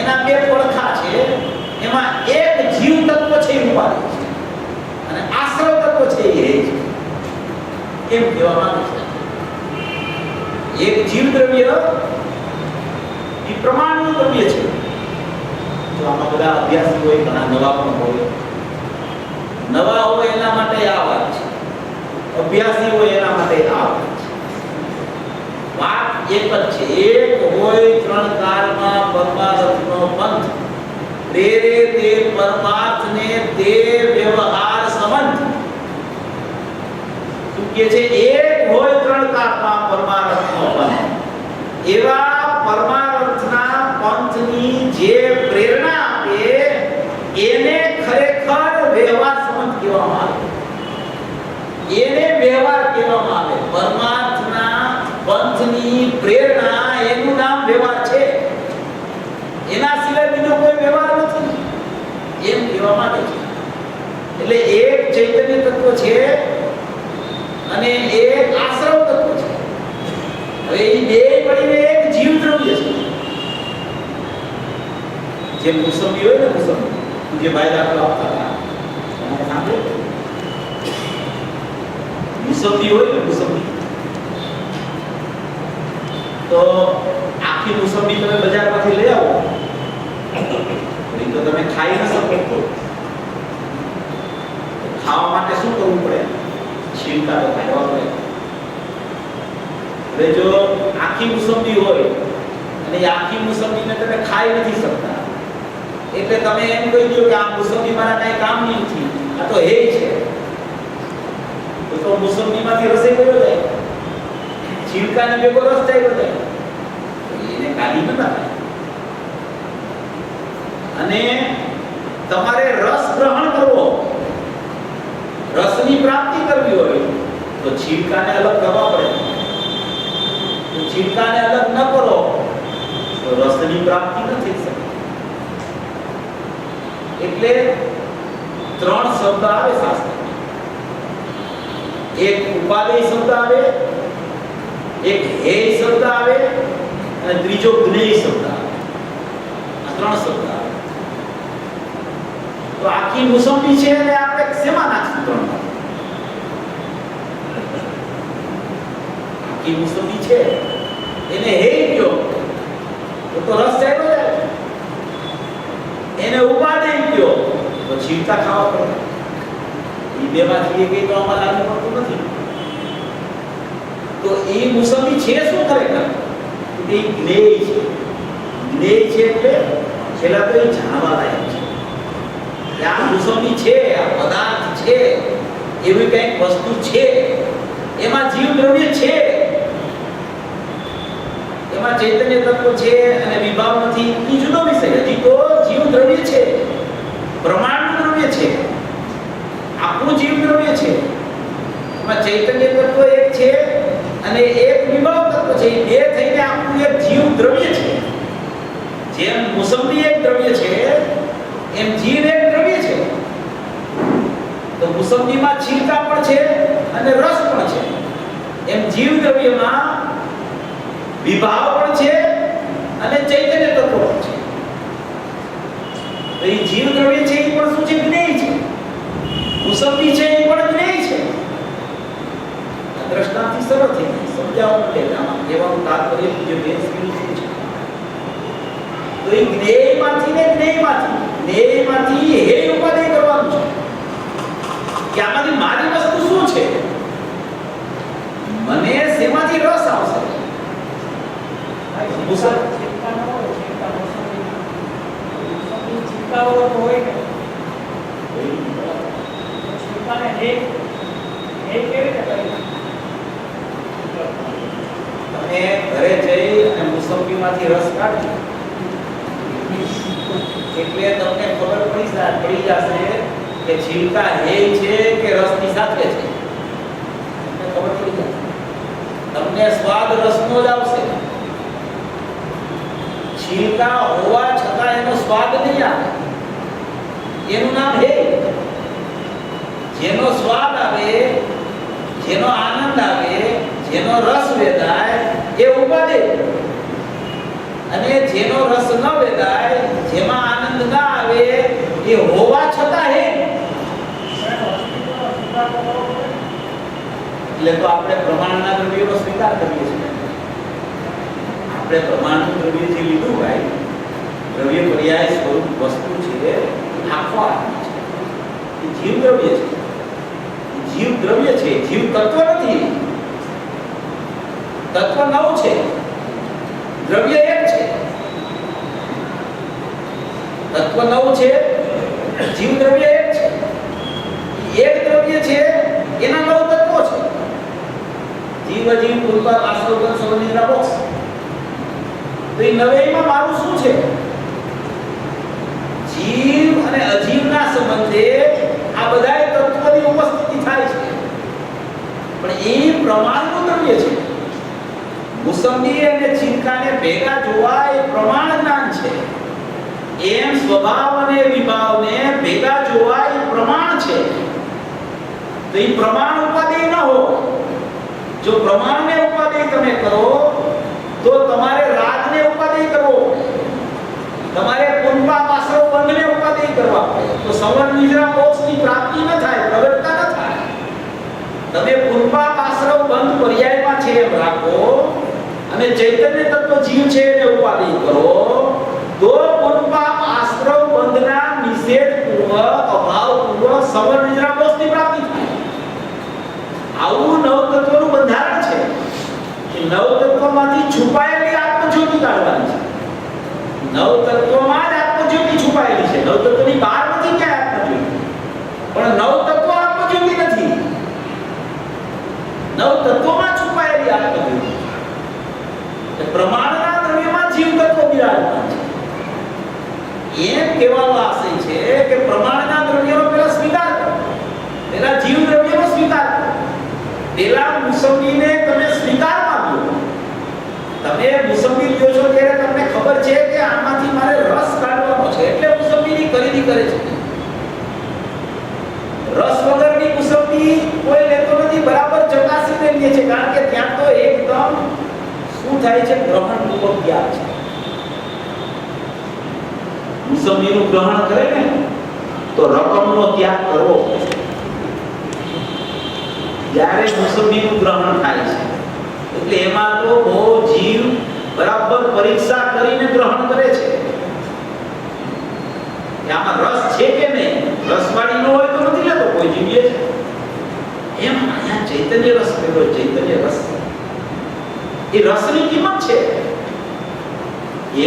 એના બે પડખા છે, એમાં એક જીવ તત્વ છે એ ઉપાધિ છે અને આશ્રય તત્વ છે એ છે. કેમ કહેવામાં આવે છે? એક જીવ દ્રવ્ય એ પ્રમાણનું દ્રવ્ય છે. તો આમાં બધા અભ્યાસી હોય, ઘણા નવા પણ હોય. નવા હોય એના માટે આ વાત છે, અભ્યાસી હોય એના માટે આ વાત એક જ છે. એક હોય ત્રણ કાળમાં પરમાર્થનો પંથ, તેરે તે પરમાર્થને તે વ્યવહાર સંબંધ. શું કહે છે? એક હોય ત્રણ કાળમાં પરમાર્થનો પંથ, એવા પરમાર્થના પંથની જે પ્રેરણા આપે એને ખરેખર વ્યવહાર સંબંધ કહેવામાં આવે. એને વ્યવહાર કહેવામાં આવે. પરમાર્થના પંથની પ્રેરણા એનું નામ વ્યવહાર છે. એના સિવાય બીજો કોઈ વ્યવહાર નથી એમ કહેવામાં આવે છે. એટલે એક ચૈતન્ય તત્વ છે અને એક આશ્રવ તત્વ છે. હવે એ બે મળીને એક જીવ દ્રવ્ય છે. જે મુસંબી હોય ને, મુસંબી જે ભાઈ દાખલો આપતા હતા તમારે સાંભળ્યું? મુસંબી હોય ને, મુસંબી તો આખી મુસંબી તમે બજારમાંથી લઈ આવો તો તમે ખાઈ ન શકો. ખાવા માટે શું કરવું પડે? છીલકા તો કાઢવા પડે. હવે જો આખી મુસંબી હોય અને આખી મુસંબીને તમે ખાઈ નથી શકતા, એટલે તમે એમ કહી દો કે આ મુસંબી મારા કઈ કામની નથી, આ તો હે છે. તો મુસંબીમાંથી રસ કયો જાય? છીલકાની ભેગો રસ જાય જાય, એને કાઢી ન નાખાય. અને તમારે રસ ગ્રહણ કરવો, રસની પ્રાપ્તિ કરવી હોય તો છીલકાને અલગ કરવા પડે. તો છીલકાને અલગ ન કરો તો રસની પ્રાપ્તિ ન થઈ શકે. એટલે ત્રણ શબ્દ આવે શાસ્ત્રમાં. એક ઉપાદેય શબ્દ આવે, એક હેય શબ્દ આવે અને ત્રીજો જ્ઞેય શબ્દ આવે. આ ત્રણ શબ્દ આવે. તો આખી મુસંબી છે અને આપણે શેમાં નાખશું? ત્રણ આખી મુસંબી છે એને હેય કયો તો રસ ચાલ્યો જાય, એને ઉપાદેય કયો તો છીલકા ખાવા પડે. એ બેમાંથી એક તો આમાં લાગુ પડતું નથી. તો એ મુસંબી છે શું ખરેખર? એ જ્ઞેય છે. જ્ઞેય છે એટલે છેલ્લા તો એ જાણવા લાયક છે. આ મુસંબી છે, આ પદાર્થ છે, એવી કંઈક વસ્તુ છે, એમાં જીવ દ્રવ્ય છે, એમાં ચૈતન્ય તત્વ છે અને વિભાવ નથી. એ જુદો વિષય. હજી તો જીવ દ્રવ્ય છે, પ્રમાણનું દ્રવ્ય છે, આપણું જીવ દ્રવ્ય છે. એમાં ચૈતન્ય તત્વ એક છે અને એક વિભાવ તત્વ છે. એ બે થઈને આપણું એક જીવ દ્રવ્ય છે. જેમ મુસંબી એક દ્રવ્ય છે એમ જીવ એક દ્રવ્ય છે. મુસંબીમાં છીલકા પણ છે અને રસ પણ છે. એમ જીવ દ્રવ્યમાં વિભાવ પણ છે અને ચૈતન્ય તત્વ પણ છે. તો એ જીવ દ્રવ્ય છે એ પણ શું છે? જ્ઞેય છે. મુસંબી છે એ પણ જ્ઞેય છે. દ્રષ્ટાંતથી સરળ થઈ જાય સમજાવવા માટે. આમાં કહેવાનું તાત્પર્ય જે બેન શું છે? તો એ જ્ઞેયમાંથી ને જ્ઞેયમાંથી હે ઉપાદેય કરવાનું છે કે આમાંથી મારી વસ્તુ શું છે, મને શેમાંથી રસ આવશે. તમે ઘરે જઈ અને મુસંબીમાંથી રસ કાઢી એટલે તમને ખબર પડી જશે કે છીલકા હે છે કે રસની સાથે છે. તમને ખબર પડી જશે. તમને સ્વાદ રસનો જ આવશે. છીલકા હોવા છતાં એનો સ્વાદ નહીં આવે. એનું નામ હે. જેનો સ્વાદ આવે, જેનો આનંદ આવે, જેનો રસ વેદાય એ ઉપાદેય. અને જેનો રસ ન વેદાય, જેમાં આનંદ ના આવે એ હોવા છતાં હે. એટલે તો આપણે પ્રમાણના દ્રવ્યોનો સ્વીકાર કરીએ છીએ. આપણે પ્રમાણનું દ્રવ્ય જે લીધું ભાઈ, દ્રવ્ય પર્યાય સ્વરૂપ વસ્તુ છે, આખો આત્મા છે. એ જીવ દ્રવ્ય છે. જીવ દ્રવ્ય છે, જીવ તત્વ નથી. તત્વ નવ છે, દ્રવ્ય એક છે. તત્વ નવ છે, જીવ દ્રવ્ય એક છે. એક દ્રવ્ય છે, એના નવ તત્વો છે. જીવ અજીવ પૂર્વા આશ્રવગણ સવનિદ્રા બોક્સ. તો એ નવેમાં મારું શું છે? જીવ અને અજીવના સંબંધે આ બધાય તત્વોની ઉપસ્થિતિ થાય છે. પણ એ પ્રમાણનું દ્રવ્ય છે. મુસંબી અને છીલકાને ભેગા જોવા એ પ્રમાણ જ્ઞાન છે. એમ સ્વભાવ અને વિભાવને ભેગા જોવા એ પ્રમાણ છે. તો એ પ્રમાણ ઉપાદેય ન હો. જો પ્રમાણને ઉપાદેય તમે કરો તો તમારે રાગને ઉપાદેય કરવો, તમારે પુનપાપ આશ્રવ બંધને ઉપાદેય કરવા પડે. તો સંવર નિદ્રા મોક્ષની પ્રાપ્તિ ન થાય, પ્રગટતા ન થાય. તમે પુનપાપ આશ્રવ બંધ પર્યાયમાં છે એમ રાખો અને ચૈતન્ય તત્વ જીવ છે એને ઉપાદેય કરો, તો પુનપાપ આશ્રવ બંધના નિષેધ પૂર્વક, અભાવ પૂર્વક સંવર નિદ્રા મોક્ષની પ્રાપ્તિ થાય. આવું નવ તત્વનું બંધારણ છે. કે નવ તત્વમાંથી છુપાયેલી આત્મજ્યોતિ કાઢવાની છે. નવ તત્વમાં જ આત્મજ્યોતિ છુપાયેલી છે. નવ તત્વની બહાર નથી ક્યાં આત્મજ્યોતિ. પણ નવ તત્વ આત્મજ્યોતિ નથી. નવ તત્વમાં છુપાયેલી આત્મજ્યોતિ. પ્રમાણના દ્રવ્યમાં જીવ તત્વ બિરાજમાન છે. એમ કહેવાનો આશય છે કે પ્રમાણના દ્રવ્યનો પહેલા સ્વીકાર કરો, પહેલા જીવ દ્રવ્યનો સ્વીકાર કરો. પેલા મુસંબીને તમે સ્વીકારમાં લો. તમે મુસંબી લ્યો છો ત્યારે તમને ખબર છે કે આમાંથી મારે રસ કાઢવાનો છે, એટલે મુસંબીની ખરીદી કરે છે. રસ વગરની મુસંબી કોઈ લેતો નથી, બરાબર ચકાસીને લે છે. કારણ કે ત્યાં તો એકદમ શું થાય છે? ગ્રહણ પૂર્વક ત્યાગ છે. મુસંબીનું ગ્રહણ કરે ને તો રકમનો ત્યાગ કરવો પડે. જ્યારે મુસંબીનું ગ્રહણ થાય છે એટલે એમાં તો બહુ જીવ બરાબર પરીક્ષા કરીને ગ્રહણ કરે છે કે આમાં રસ છે કે નહીં. રસવાળી ન હોય તો નથી લેતો કોઈ જીવ લે છે. એમ અહીંયા ચૈતન્ય રસ કહેવાય. ચૈતન્ય રસ એ રસની કિંમત છે.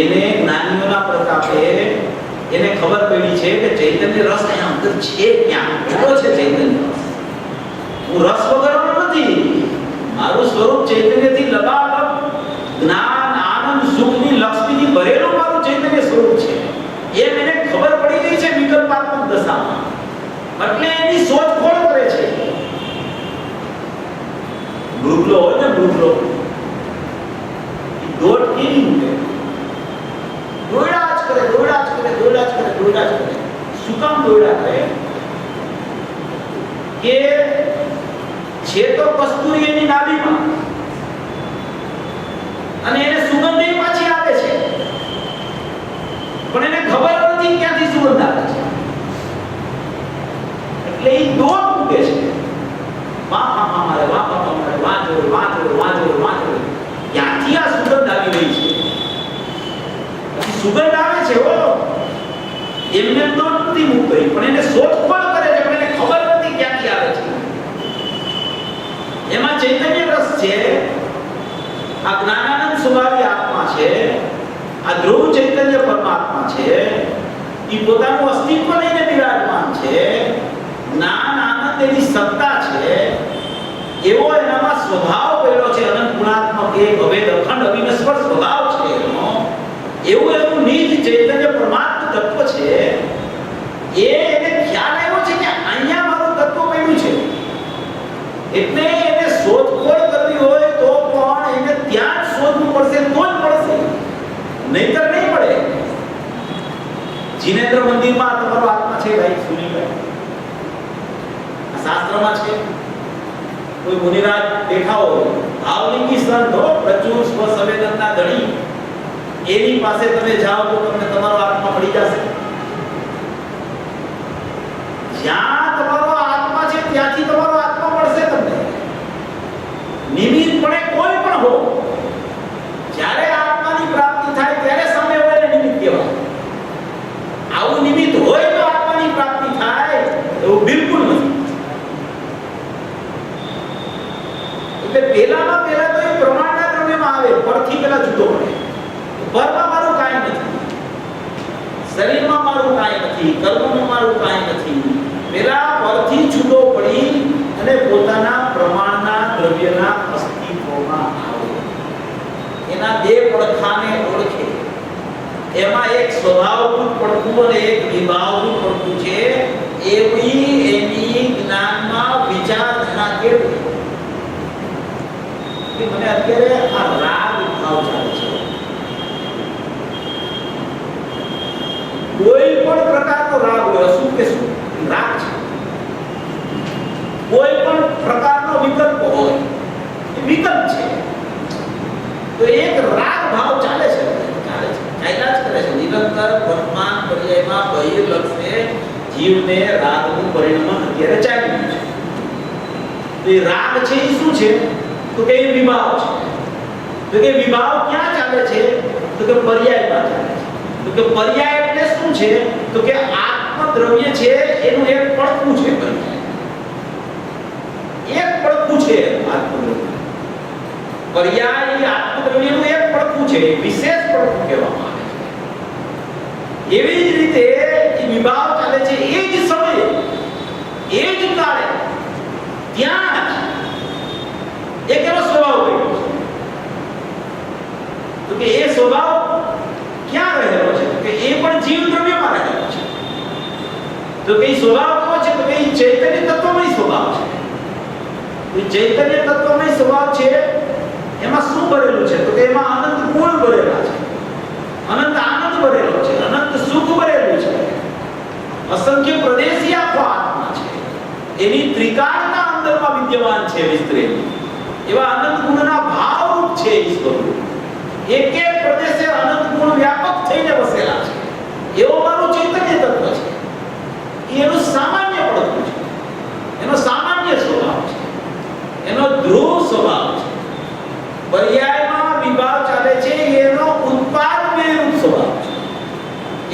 એને જ્ઞાનીઓના પ્રતાપે એને ખબર પડી છે કે ચૈતન્ય રસ અહીંયા અંદર છે. ક્યાં કેટલો છે ચૈતન્ય રસ? હું રસ વગરનો નથી. મારું સ્વરૂપ ચૈતન્યથી લબાલબ જ્ઞાન આનંદ સુખની લક્ષ્મીથી ભરેલું મારું ચૈતન્ય સ્વરૂપ છે. એ મને ખબર પડી ગઈ છે વિકલ્પાત્મક દશામાં. એટલે એની શોધખોળ કરે છે. મૃગલો હોય ને, મૃગલો દોડ કેવી મૂકે? દોડા જ કરે, દોડા જ કરે, દોડા જ કરે, દોડા જ કરે. શું કામ દોડા કરે? કે છે તો કસ્તુરી એની નાભીમાં અને એને સુગંધ એ પાછી આવે છે, પણ એને ખબર નથી ક્યાંથી સુગંધ આવે છે, એટલે એ દોટ મૂકે છે. ક્યાંથી આ સુગંધ આવી રહી છે? સુગંધ આવે છે હો, એમને દોટ નથી મૂકી, પણ એને શોધખોળ કરે છે, પણ એને ખબર નથી ક્યાંથી આવે છે. એમાં ચૈતન્ય રસ છે, આ જ્ઞાનાનંદ સ્વભાવી આત્મા છે, આ ધ્રુવ ચૈતન્ય પરમાત્મા છે, એ પોતાનું અસ્તિત્વ લઈને બિરાજમાન છે. જ્ઞાન આનંદ એની સત્તા છે, એવો એનામાં સ્વભાવ પહેલો છે, અનંત ગુણાત્મક એક અભેદ અખંડ અવિનશ્વર સ્વભાવ છે એનો. એવું એનું નિજ ચૈતન્ય પરમાત્મા તત્વ છે. એને ખ્યાલ આવ્યો છે કે અહીંયા મારું તત્વ પડ્યું છે, એટલે એને શોધખોળ કરવી હોય તો પણ એને ત્યાં જ શોધવું પડશે, તો જ મળશે, નહીતર નહીં મળે. જીનેન્દ્ર મંદિરમાં તમારો આત્મા છે ભાઈ સુનીભાઈ, શાસ્ત્રમાં છે. કોઈ મુનિરાજ બેઠા હોય, ભાવલિંગી સંત હો, પ્રચુર સ્વસંવેદનના ધણી, એની પાસે તમે જાઓ તો તમને તમારો આત્મા મળી જશે. જ્યાં તમારો આત્મા છે ત્યાંથી તમારો આત્મા મળશે તમને. નિમિત્તપણે કોઈ પણ હો, જ્યારે આત્માની પ્રાપ્તિ થાય ત્યારે સામે વાળાને નિમિત્ત કહેવાય. આવું નિમિત્ત હોય તો આત્માની પ્રાપ્તિ થાય એવું બિલકુલ નથી. એટલે પહેલામાં પહેલા તો એ પ્રમાણના દ્રવ્યમાં આવે, પરથી પહેલા જુદો પડે. પરમાં મારું કાંઈ નથી, શરીરમાં મારું કાંઈ નથી, કર્મમાં મારું કાંઈ નથી. પહેલા પરથી જુદો પડી અને પોતાના પ્રમાણના દ્રવ્યના અસ્તિત્વમાં આવે. એના બે પડખાને ઓળખે. એમાં એક સ્વભાવભૂત પડખું અને એક વિભાવભૂત પડખું છે. એવી એની જ્ઞાનમાં વિચારધારા કેળવે. મને અત્યારે આ રાગ ભાવ ચાલે છે. કોઈ પણ પ્રકારનો રાગ હોય, શું કે શું રાગ છે, કોઈ પણ પ્રકારનો વિકલ્પ હોય, એ વિકલ્પ છે. તો એક રાગ ભાવ ચાલે છે, ચાલ્યા જ કરે છે નિરંતર. વર્તમાન પર્યાયમાં બહિર્લક્ષે જીવને રાગનું પરિણામ અત્યારે ચાલી રહ્યું છે. તો એ રાગ છે એ શું છે? તો કે વિભાવ છે. તો કે વિભાવ ક્યાં ચાલે છે? તો કે પર્યાયમાં ચાલે છે. તો કે પર્યાય એટલે શું છે? તો કે આત્મદ્રવ્ય છે એનું એક પડખું છે. પર્યાય એક પડખું છે આત્મદ્રવ્ય. પર્યાય એ આત્મદ્રવ્યનું એક પડખું છે, વિશેષ પડખું કહેવામાં આવે છે. એવી જ રીતે એ વિભાવ ચાલે છે એ જ સમયે, એ જ કાળે, ત્યાં એક એનો સ્વભાવ હોય. તો કે એ સ્વભાવ ક્યાં રહેલો છે? તો કે એ પણ જીવ દ્રવ્યમાં રહેલો છે. તો કે એ સ્વભાવ કેવો છે? તો કે એ ચૈતન્ય તત્વમય સ્વભાવ છે. એ ચૈતન્ય તત્વમય સ્વભાવ છે. એમાં શું ભરેલું છે? તો કે એમાં અનંત ગુણ ભરેલા છે, અનંત આનંદ ભરેલો છે, અનંત સુખ ભરેલું છે, અસંખ્ય પ્રદેશી આખો આત્મા છે. એની ત્રિકાળના અંદરમાં વિદ્યમાન છે વિસ્તરેલી. એવા અનંત ગુણના ભાવરૂપ છે ઈશ્વર. એક એક પ્રદેશે અનંત ગુણ વ્યાપક થઈને વસેલા છે. એવો મારું ચૈતન્ય તત્વ છે. એનું સામાન્ય પડતું છે, એનો સામાન્ય સ્વભાવ છે, એનો ધ્રુવ સ્વભાવ છે. પર્યાયમાં વિભાવ ચાલે છે એનો ઉત્પાદને રૂપ સ્વભાવ છે.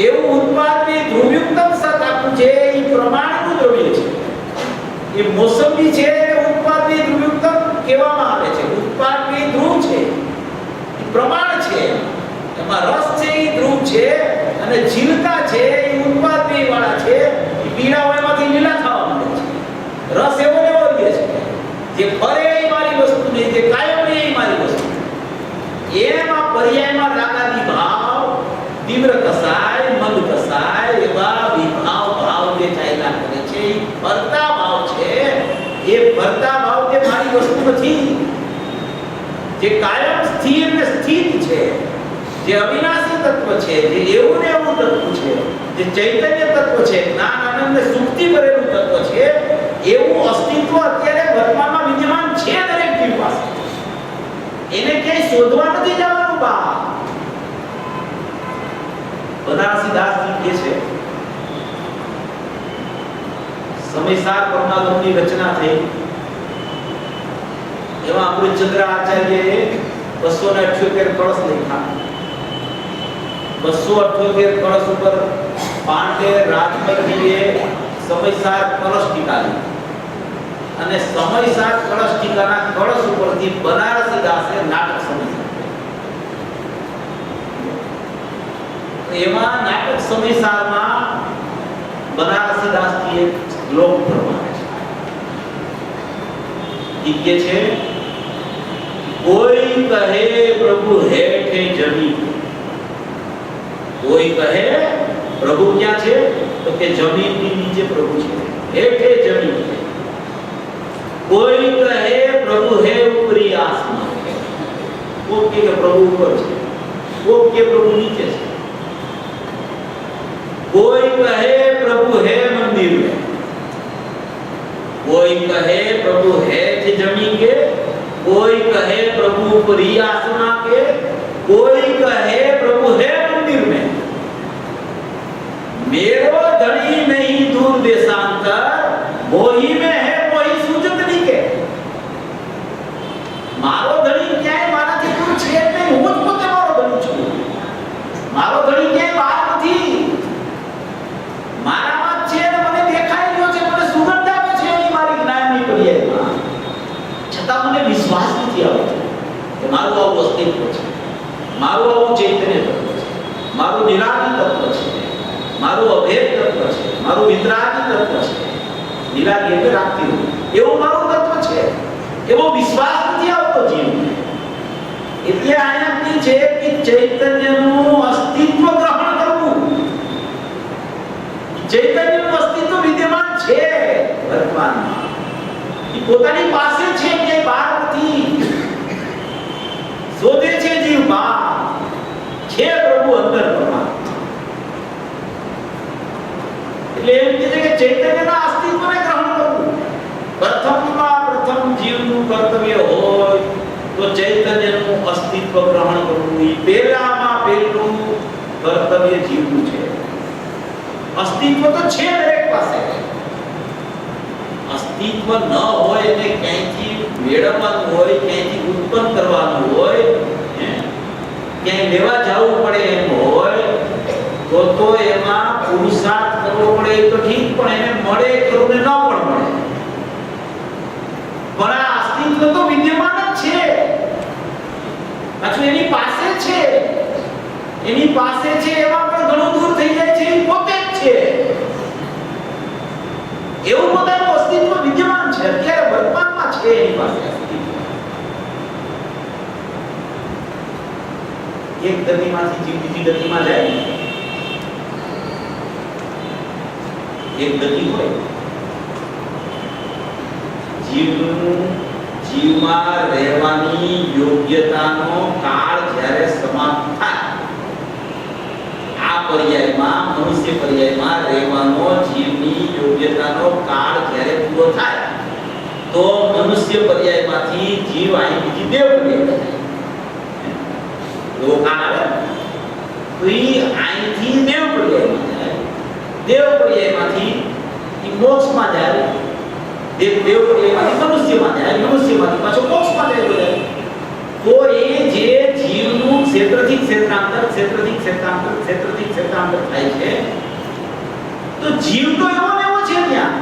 એવું ઉત્પાદને ધ્રુવયુક્તમ સત આપ્યું છે. એ પ્રમાણનું દ્રવ્ય છે. એ મોસંબી છે, ઉત્પાદને ધ્રુવયુક્તમ કહેવામાં આવે છે. ઉત્પાદને ધ્રુવ છે, એ પ્રમાણ છે. એમાં રસ છે એ ધ્રુવ છે, અને જીલતા છે એ ઉત્પાદને વાળા છે. એ પીળા હોય એમાંથી લીલા થવા માંડે છે. રસ એવો ને એવો રહે છે. જે ફરે એ મારી વસ્તુ નહીં, જે કાયમ એ મારી વસ્તુ. એમાં પર્યાયમાં રાગાદી ભાવ, તીવ્ર કસાય, મંદ કસાય, એવા વિભાવ ભાવ જે ચાલ્યા કરે છે. એ ફરતા ભાવ છે. એ ફરતા ભાવ તે મારી વસ્તુ નથી. જે કાયમ સ્થિર ને સ્થિત છે, જે અવિનાશી તત્વ છે, જે એવું ને એવું તત્વ છે, જે ચૈતન્ય તત્વ છે, જ્ઞાન આનંદ ને સુખથી ભરેલું તત્વ છે, એવું અસ્તિત્વ અત્યારે વર્તમાનમાં વિદ્યમાન છે દરેક જીવ પાસે. એને ક્યાંય શોધવા નથી જવાનું બા. બનારસી દાસજી કહે છે સમયસાર પરમાગમની રચના થઈ, એમાં અમૃતચંદ્ર આચાર્યએ 278 કળશ લખ્યા. 278 કળશ ઉપર પાંડે રાજમર્દીએ સમયસાર કળશ ટીકા લીધી અને સમયસાર કળશ ટીકાના કળશ ઉપરથી બનારસી દાસે નાટક સમયસાર. એમાં નાટક સમયસારમાં બનારસી દાસજી એક શ્લોક પ્રમાણે છે. એ છે કોઈ કહે પ્રભુ હેઠે જમી, કોઈ કહે પ્રભુ ક્યાં છે તો કે જમીનની નીચે પ્રભુ છે, હેઠે જમીન. કોઈ કહે પ્રભુ હે ઉપરી આસમાન, કોક કે પ્રભુ ઉપર છે, કોક કે પ્રભુ નીચે છે. કોઈ કહે પ્રભુ હે મંદિર में, कोई कहे प्रभु है जमीन के, कोई कहे प्रभु ऊपरी आसमां के, कोई कहे प्रभु है मंदिर में. मेरो धनी नहीं दूर देशांतर, वही में है वही सूजत नहीं के. मारो धनी ક્યાંય મારાથી દૂર છે નહીં, હું જ પોતે મારો ધણી છું. મારો ધણી ક્યાંય બહાર નથી, મારામાં જ છે ને મને દેખાઈ રહ્યો છે, મને સુગંધ આવે છે એની મારી જ્ઞાનની પર્યાયમાં. છતાં મને વિશ્વાસ નથી આવતો કે મારું આવું અસ્તિત્વ છે, મારું આવું ચૈતન્ય તત્વ છે, મારું નિરાળી તત્વ છે, મારું અભેદ તત્વ છે, મારું વિતરાગી તત્વ છે. નિરાળી એટલે રાખતી હોય એવું મારું તત્વ છે, એવો વિશ્વાસ નથી આવતો જીવને. એટલે આયામની છે કે ચૈતન્યનું અસ્તિત્વ ગ્રહણ કરવું. ચૈતન્યનું અસ્તિત્વ વિદ્યમાન છે વર્તમાનમાં, એ પોતાની પાસે છે, કે બહાર નથી. શોધે છે જીવ બહાર, છે પ્રભુ અંદર પરમાત્મા. એટલે એમ કહે છે કે ચૈતન્યના અસ્તિત્વને ગ્રહણ કરવું. પ્રથમમાં પ્રથમ જીવનું કર્તવ્ય હોય તો ચૈતન્યનું અસ્તિત્વ ગ્રહણ કરવું. એ પહેલામાં પહેલું કર્તવ્ય જીવનું છે. અસ્તિત્વ તો છે દરેક પાસે. અસ્તિત્વ ન હોય એટલે ક્યાંયથી મેળવવાનું હોય, ક્યાંયથી ઉત્પન્ન કરવાનું હોય, ક્યાંય લેવા જવું પડે એમ હોય તો એમાં પુરુષાર્થ કરવો પડે તો ઠીક, પણ એને મળે ખરું ને ન પણ મળે. પણ આ અસ્તિત્વ તો વિદ્યમાન જ છે, પાછું એની પાસે છે. એની પાસે છે એમાં પણ ઘણું દૂર થઈ જાય છે, એ પોતે જ છે. એવું પોતાનું અસ્તિત્વ વિદ્યમાન છે, અત્યારે વર્તમાનમાં છે એની પાસે અસ્તિત્વ. એક ગતિમાંથી જીવ બીજી ગતિમાં જાય, એક ગતિ હોય જીવમાં રહેવાની યોગ્યતાનો કાળ જ્યારે સમાપ્ત થાય, આ પર્યાયમાં મનુષ્ય પર્યાયમાં રહેવાનો જીવની યોગ્યતાનો કાળ જ્યારે પૂરો થાય તો મનુષ્ય પર્યાયમાંથી જીવ અહીં બીજી દેવ પર્યાય એવો કાળ આવે તો એ અહીંથી દેવ પર્યાયમાં જાય, દેવ પર્યાયમાંથી એ મોક્ષમાં જાય, દેવ પર્યાયમાંથી મનુષ્યમાં જાય, મનુષ્યમાંથી પાછો મોક્ષમાં જાય. તો એ જે જીવનું ક્ષેત્રથી ક્ષેત્રાંતર, ક્ષેત્રથી ક્ષેત્રાંતર, ક્ષેત્રથી ક્ષેત્રાંતર થાય છે, તો જીવ તો એવો ને એવો છે. ત્યાં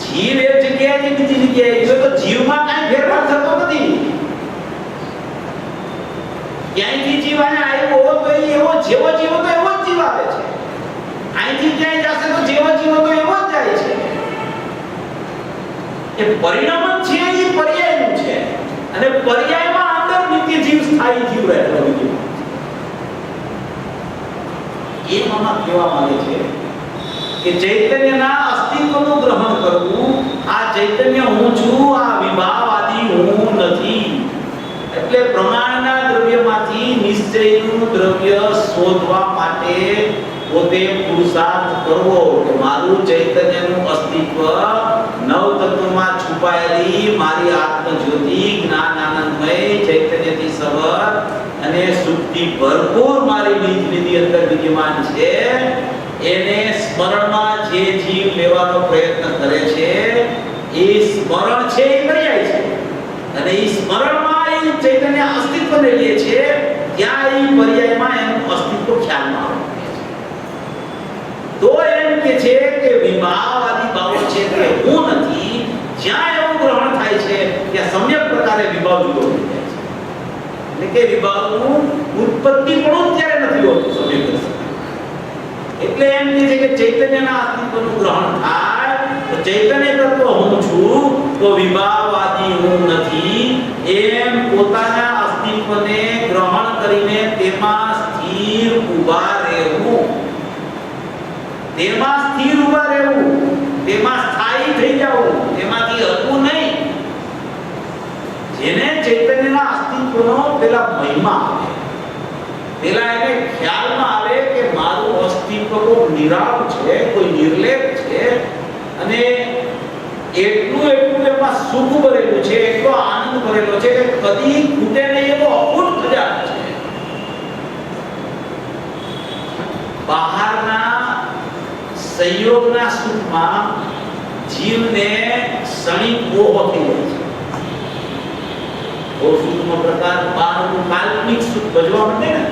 જીવ એક જગ્યાએથી બીજી જગ્યાએ ગયો તો જીવમાં કાંઈ ફેરફાર થતો નથી. ક્યાંયથી જીવ અહીંયા આવ્યો તો એવો જેવો જીવો તો એવો જ જીવ આવે છે, અહીંથી ક્યાંય જશે તો જેવો જીવો તો એવો જ જાય છે. એ પરિણામ છે, એ પર્યાયનું છે, અને પર્યાયમાં અંદર નિત્ય જીવ, સ્થાયી જીવ રહેતો હોય. એ મનમાં કહેવા માંગે છે કે ચૈતન્યના અસ્તિત્વનું ગ્રહણ કરવું. આ ચૈતન્ય હું છું, આ વિભાવવાદી હું નથી. એટલે પ્રમાણના દ્રવ્યમાંથી નિશ્ચયનું દ્રવ્ય શોધવા માટે પોતે પુરુષાર્થ કરવો કે મારું ચૈતન્યનું અસ્તિત્વ નવ તત્વમાં છુપાયેલી મારી આત્મજ્યોતિ જ્ઞાન આનંદમય ચૈતન્યથી સબર અને સુખથી ભરપૂર મારી નિજની અંદર વિદ્યમાન છે, એને સ્મરણમાં જે જીવ લેવાનો પ્રયત્ન કરે છે એ સ્મરણ છે એ પર્યાય છે, અને એ સ્મરણમાં એ ચૈતન્ય અસ્તિત્વને લે છે ત્યાં એ પર્યાયમાં એનું અસ્તિત્વ ખ્યાલમાં આવે તો એમ કે છે કે વિભાવવાદી ભાવો છે કે હું નથી, જ્યાં એવું ગ્રહણ થાય છે ત્યાં સમ્યક પ્રકારે વિભાવ જુદો થઈ જાય છે, એટલે કે વિભાવનું ઉત્પત્તિ પણ ત્યારે નથી હોતું સમ્યક દર્શન, એટલે એમ કે છે કે ચૈતન્યના અસ્તિત્વનું ગ્રહણ થાય તો ચૈતન્ય તત્વ હું છું તો વિભાવવાદી હું નથી એમ પોતાના અસ્તિત્વને ગ્રહણ કરીને તેમાં સ્થિર ઊભા રહેવું, તેમાં સ્થિર ઊભા રહેવું, તેમાં સ્થાયી થઈ જવું, તેમાંથી હટવું નહીં, જેને ચૈતન્યના અસ્તિત્વનો પેલા મહિમા આવે, પેલા એને ખ્યાલમાં આવે કે મારું અસ્તિત્વ કોઈ નિરાળ છે, કોઈ નિર્લેપ છે, અને એટલું એમાં સુખ ભરેલું છે, એટલો આનંદ ભરેલો છે કે કદી ખૂટે નહીં એવો અખૂટ ખજાનો છે. બહારના સંયોગના સુખમાં જીવને ક્ષણિક મોહ થઈ જાય છે. ઓ સુખનો પ્રકાર બહારનું કાલ્પનિક સુખ ભજવા માંડે ને,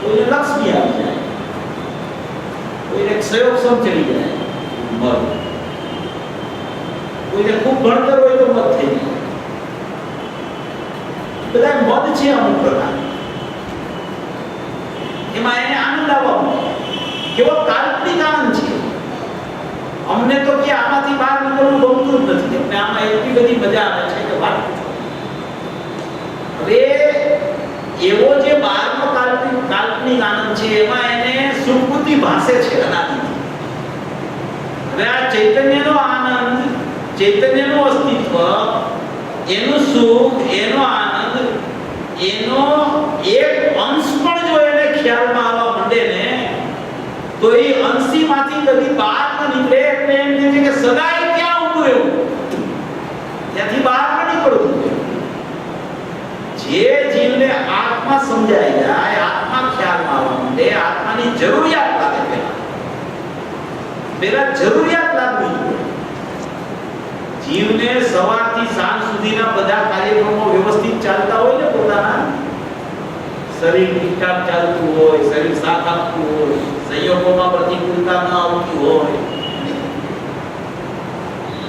કોઈને લક્ષ્મી આવી જાય, કોઈને ક્ષયોક્ષમ ચડી જાય મર, કોઈને ખૂબ ભણતર હોય તો મત થઈ જાય, બધા મત છે અમુક પ્રકાર, એમાં એને આનંદ આવવા મળે, કેવો કાલ્પનિક આનંદ છે. અમને તો કે આમાંથી બહાર નીકળવું ગમતું જ નથી, અમને આમાં એટલી બધી મજા આવે છે કે વાત હવે એવો જે બહારનો કાલ્પનિક આનંદ છે એમાં એને સુખબુદ્ધિ ભાસે છે અનાદિથી. હવે આ ચૈતન્યનો આનંદ, ચૈતન્યનું અસ્તિત્વ, એનું સુખ, એનો આનંદ, એનો એક અંશ પણ જો એને ખ્યાલમાં આવવા માંડે ને તો એ અંશીમાંથી કદી બહાર ન નીકળે, એટલે એમ કહે છે કે સદાય ક્યાં ઊભું રહેવું, ત્યાંથી બહાર ન નીકળવું. જે જીવને આત્મા સમજાઈ જાય, આત્મા ખ્યાલમાં આવવા માંડે, આત્માની જરૂરિયાત લાગે, પેલા જરૂરિયાત લાગવી જોઈએ. જીવને સવારથી સાંજ સુધીના બધા કાર્યક્રમો વ્યવસ્થિત ચાલતા હોય ને, પોતાના શરીર ઠીકઠાક ચાલતું હોય, શરીર સાથ આપતું હોય, સંયોગોમાં પ્રતિકૂળતા ન આવતી હોય,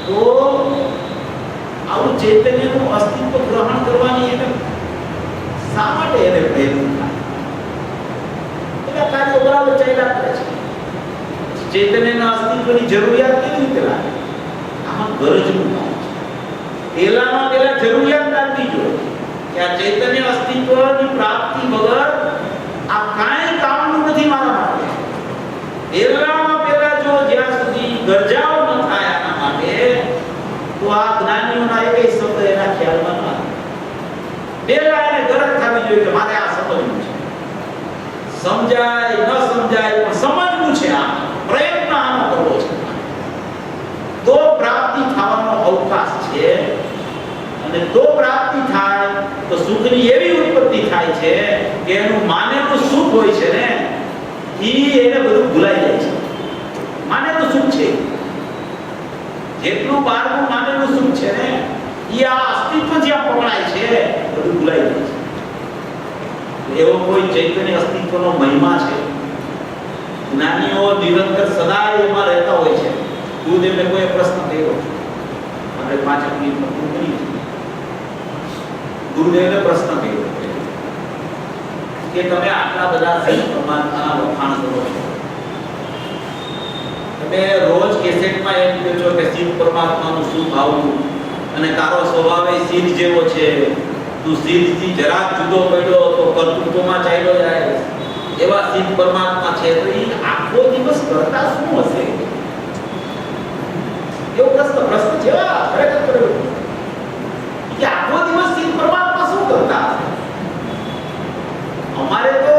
તો આવું ચૈતન્યનું અસ્તિત્વ ગ્રહણ કરવાની એને શા માટે એને પ્રયત્ન થાય? બધા કાર્યો બરાબર ચાલ્યા કરે છે, ચૈતન્યના અસ્તિત્વની જરૂરિયાત કેવી રીતે લાગે? આમાં ગરજનું કામ છે. પહેલા જરૂરિયાત લાગવી જોઈએ કે આ ચૈતન્ય અસ્તિત્વની પ્રાપ્તિ વગર આ કાંઈ કામનું નથી મારા માટે. પહેલા જો જ્યાં સુધી ગરજાઓ ન થાય આના માટે, તો આ જ્ઞાનીઓના એકેય શબ્દ એના ખ્યાલમાં ન આવે. પહેલા એને ગરજ થવી જોઈએ કે મારે આ સમજવું છે, સમજાય ન સમજાય પણ સમજવું છે, આ પ્રયત્ન આનો કરવો છે, તો પ્રાપ્તિ થવાનો અવકાશ છે. અને તો પ્રાપ્તિ થાય તો સુખની એવી ઉત્પત્તિ થાય છે કે એનું માનેલું સુખ હોય છે ને, એને બધું ભૂલાઈ જાય છે. માનેલું સુખ છે, જેટલું બહારનું માનેલું સુખ છે ને, એ આ અસ્તિત્વ જ્યાં પકડાય છે બધું ભૂલાઈ જાય છે. એવો કોઈ ચૈતન્ય અસ્તિત્વનો મહિમા છે. જ્ઞાનીઓ નિરંતર સદાય એમાં રહેતા હોય છે. ગુરુદેવને કોઈ પ્રશ્ન કર્યો, આપણે 5 મિનિટમાં પૂરું કરીએ. ગુરુદેવને પ્રશ્ન કર્યો કે તમે આટલા બધા સંત પરમાત્માના વખાણ કરો છો, તમે રોજ કેસેટમાં એમ કહો છો કે શિવ પરમાત્માનું સુખ આવવું, અને તારો સ્વભાવ એ સિદ્ધ જેવો છે, તું સિદ્ધથી જરાક જુદો પડ્યો તો કર્તૃત્વમાં ચાલ્યો જાય, એવા સિદ્ધ પરમાત્મા છે. તો એ આખો દિવસ કરતા શું હશે? એવો પ્રશ્ન છે ખરેખર કરેલો કે આખો દિવસ સિદ્ધ પરમાત્મા શું કરતા હશે? અમારે તો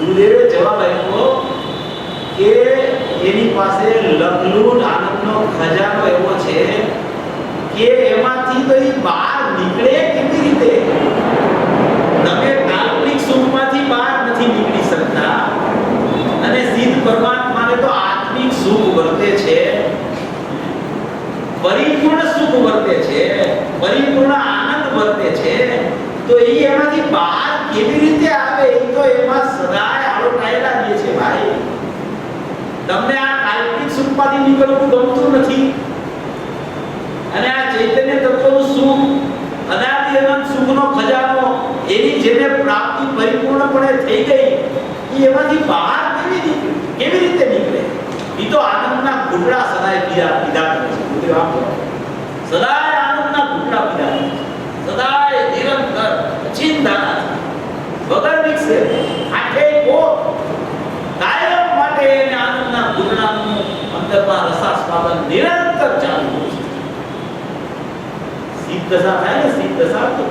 ગુરુદેવે જવાબ આપ્યો કે એની પાસે લખલૂટ આનંદનો ખજાનો એવો છે કે એમાંથી તો એ બહાર નીકળે કેવી રીતે? તમે કાલ્પનિક સુખમાંથી બહાર નથી નીકળી શકતા અને સિદ્ધ પરમાત્માને તો આત્મિક સુખ વર્તે છે, પરિપૂર્ણ સુખ વર્તે છે, પરિપૂર્ણ આનંદ વર્તે છે, તો એ એમાંથી બહાર કેવી રીતે આવે? એ તો એમાં સદાય આળોટાયેલા રહે છે ભાઈ. તમને આ કાલ્પનિક સુખમાંથી નીકળવું ગમતું નથી અને આ ચૈતન્ય તત્વનું સુખ, અનાદિ અનંત સુખનો ખજાનો, એની જેને પ્રાપ્તિ પરિપૂર્ણપણે થઈ ગઈ, એ એમાંથી બહાર કેવી રીતે નીકળે? એ તો આનંદના ઘૂંટડા સદાય પીધા કરે છે. ગુરુદેવ આપ સદાય આનંદના ઘૂંટડા પીધા કરે છે, સદાય નિરંતર ચિંતા વગર વિકસે આખે કો કાયમ માટે એને આનંદના ઘૂંટડાનું અંદરમાં રસાસ્વાદન નિરંતર ચાલુ હોય છે. સિદ્ધ દશા થાય ને, સિદ્ધ દશા તો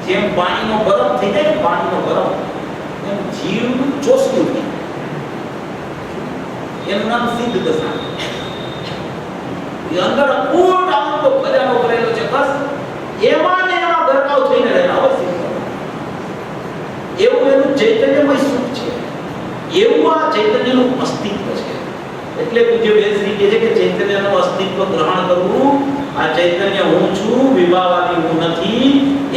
જેમ પાણીનો ગરમ થઈ જાય ને, પાણીનો ગરમ એમ જીવ ચોસલું થઈ જાય, એનું નામ સિદ્ધ દશા. એ અંદર અપૂર્ણ આનંદનો ખજાનો ભરેલો છે, બસ એમાં ને એમાં ગરકાવ થઈને રહેલા હોય છે. એવું એનું ચૈતન્યમય સુખ છે, એવું આ ચૈતન્યનું અસ્તિત્વ છે. એટલે પૂજ્ય વેદશ્રી કહે છે કે ચૈતન્યનું અસ્તિત્વ ગ્રહણ કરવું, આ ચૈતન્ય હું છું, વિભાવાદી હું નથી,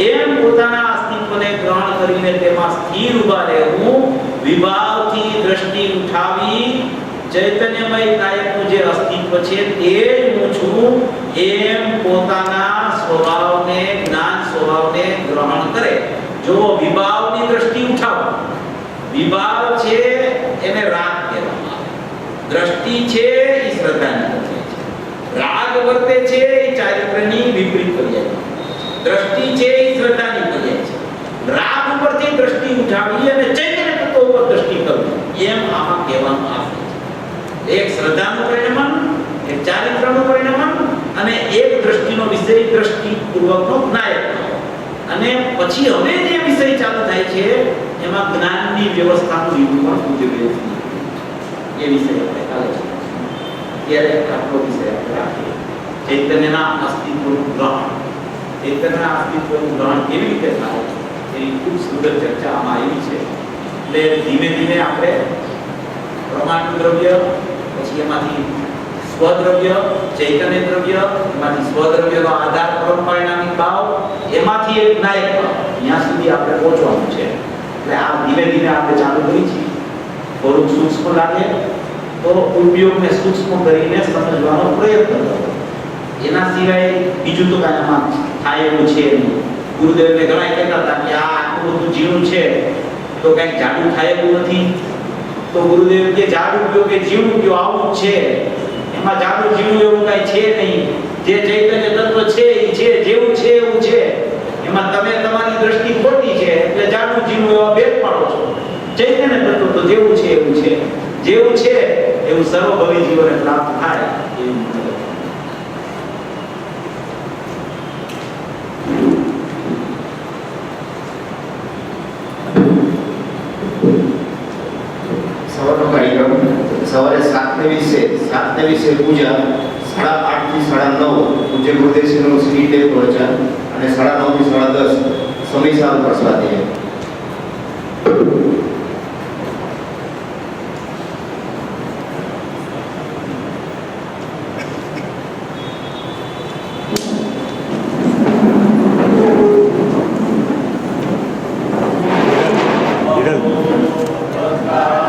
એમ પોતાના અસ્તિત્વને ગ્રહણ કરીને તેમાં સ્થિર ઉભા રહેવું, વિભાવથી દ્રષ્ટિ ઉઠાવી ચૈતન્યમય કાયકનું જે અસ્તિત્વ છે તે હું છું એમ પોતાના સ્વભાવને, જ્ઞાન સ્વભાવને ગ્રહણ કરે. જો વિભાવની દ્રષ્ટિ ઉઠાવો, વિભાવ છે એને રાગ કહેવામાં આવે, દ્રષ્ટિ છે એ શ્રદ્ધાની વર્તે છે, રાગ વર્તે છે એ ચારિત્ર્યની વિપરીત પર્યાય, દ્રષ્ટિ છે એ શ્રદ્ધાની પર્યાય છે. રાગ ઉપરથી દ્રષ્ટિ ઉઠાવી અને ચૈતન્ય તત્વ ઉપર દ્રષ્ટિ કરવી, એમ આમાં કહેવામાં આવે છે. એક શ્રદ્ધાનું પરિણમન, એક ચારિત્રનું પરિણમન અને એક દ્રષ્ટિનો વિષય દ્રષ્ટિ પૂર્વકનો જ્ઞાયક. અને પછી હવે જે વિષય ચાલુ થાય છે એમાં જ્ઞાનની વ્યવસ્થાનું નિરૂપણ પૂજ્ય વેદશ્રી એ વિષય આપણે કાલે છે. ત્યારે આપણો વિષય આપણે રાખીએ ચૈતન્યના અસ્તિત્વનું ગ્રહણ. ચૈતન્યના અસ્તિત્વનું ગ્રહણ કેવી રીતે થાય એની ખૂબ સુંદર ચર્ચા આમાં આવી છે. એટલે ધીમે ધીમે આપણે પરમાણુ દ્રવ્ય, પછી એમાંથી સ્વદ્રવ્ય, ચૈતન્ય દ્રવ્ય, એમાંથી સ્વદ્રવ્યનો આધાર પરમ પરિણામિક ભાવ, એમાંથી એક નાયક ભાવ, ત્યાં સુધી આપણે પહોંચવાનું છે. એટલે આ ધીમે ધીમે આપણે ચાલુ કરી છીએ. થોડુંક સૂક્ષ્મ લાગે તો ઉપયોગને સૂક્ષ્મ કરીને સમજવાનો પ્રયત્ન કરો. એના સિવાય બીજું તો કાંઈ આમાં થાય એવું છે નહીં. ગુરુદેવને ઘણા કહેતા હતા કે આ આટલું બધું જીવન છે તો કંઈક જાડું થાય એવું નથી. તો ગુરુદેવ કે જાડું કયો કે જીવનું કયો, આવું છે. એમાં જાડું જીવનું એવું કાંઈ છે નહીં. જે ચૈતન્ય તત્વ છે એ છે, જેવું છે એવું છે. એમાં તમે તમારી દ્રષ્ટિ ખોટી છે એટલે જાડું જીવનું એવા ભેદ પાડો છો. ચૈતન્ય તત્વ તો જેવું છે એવું છે, જેવું છે એવું સર્વભવી જીવને પ્રાપ્ત થાય એવું સવારે 7:20 પૂજા, 8:30 થી 9:30 પૂજ્ય ગુરુદેવશ્રીનું શ્રી દેવ પ્રવચન અને 9:30 થી 10:30 સમયસાર પ્રસાદી. Gracias.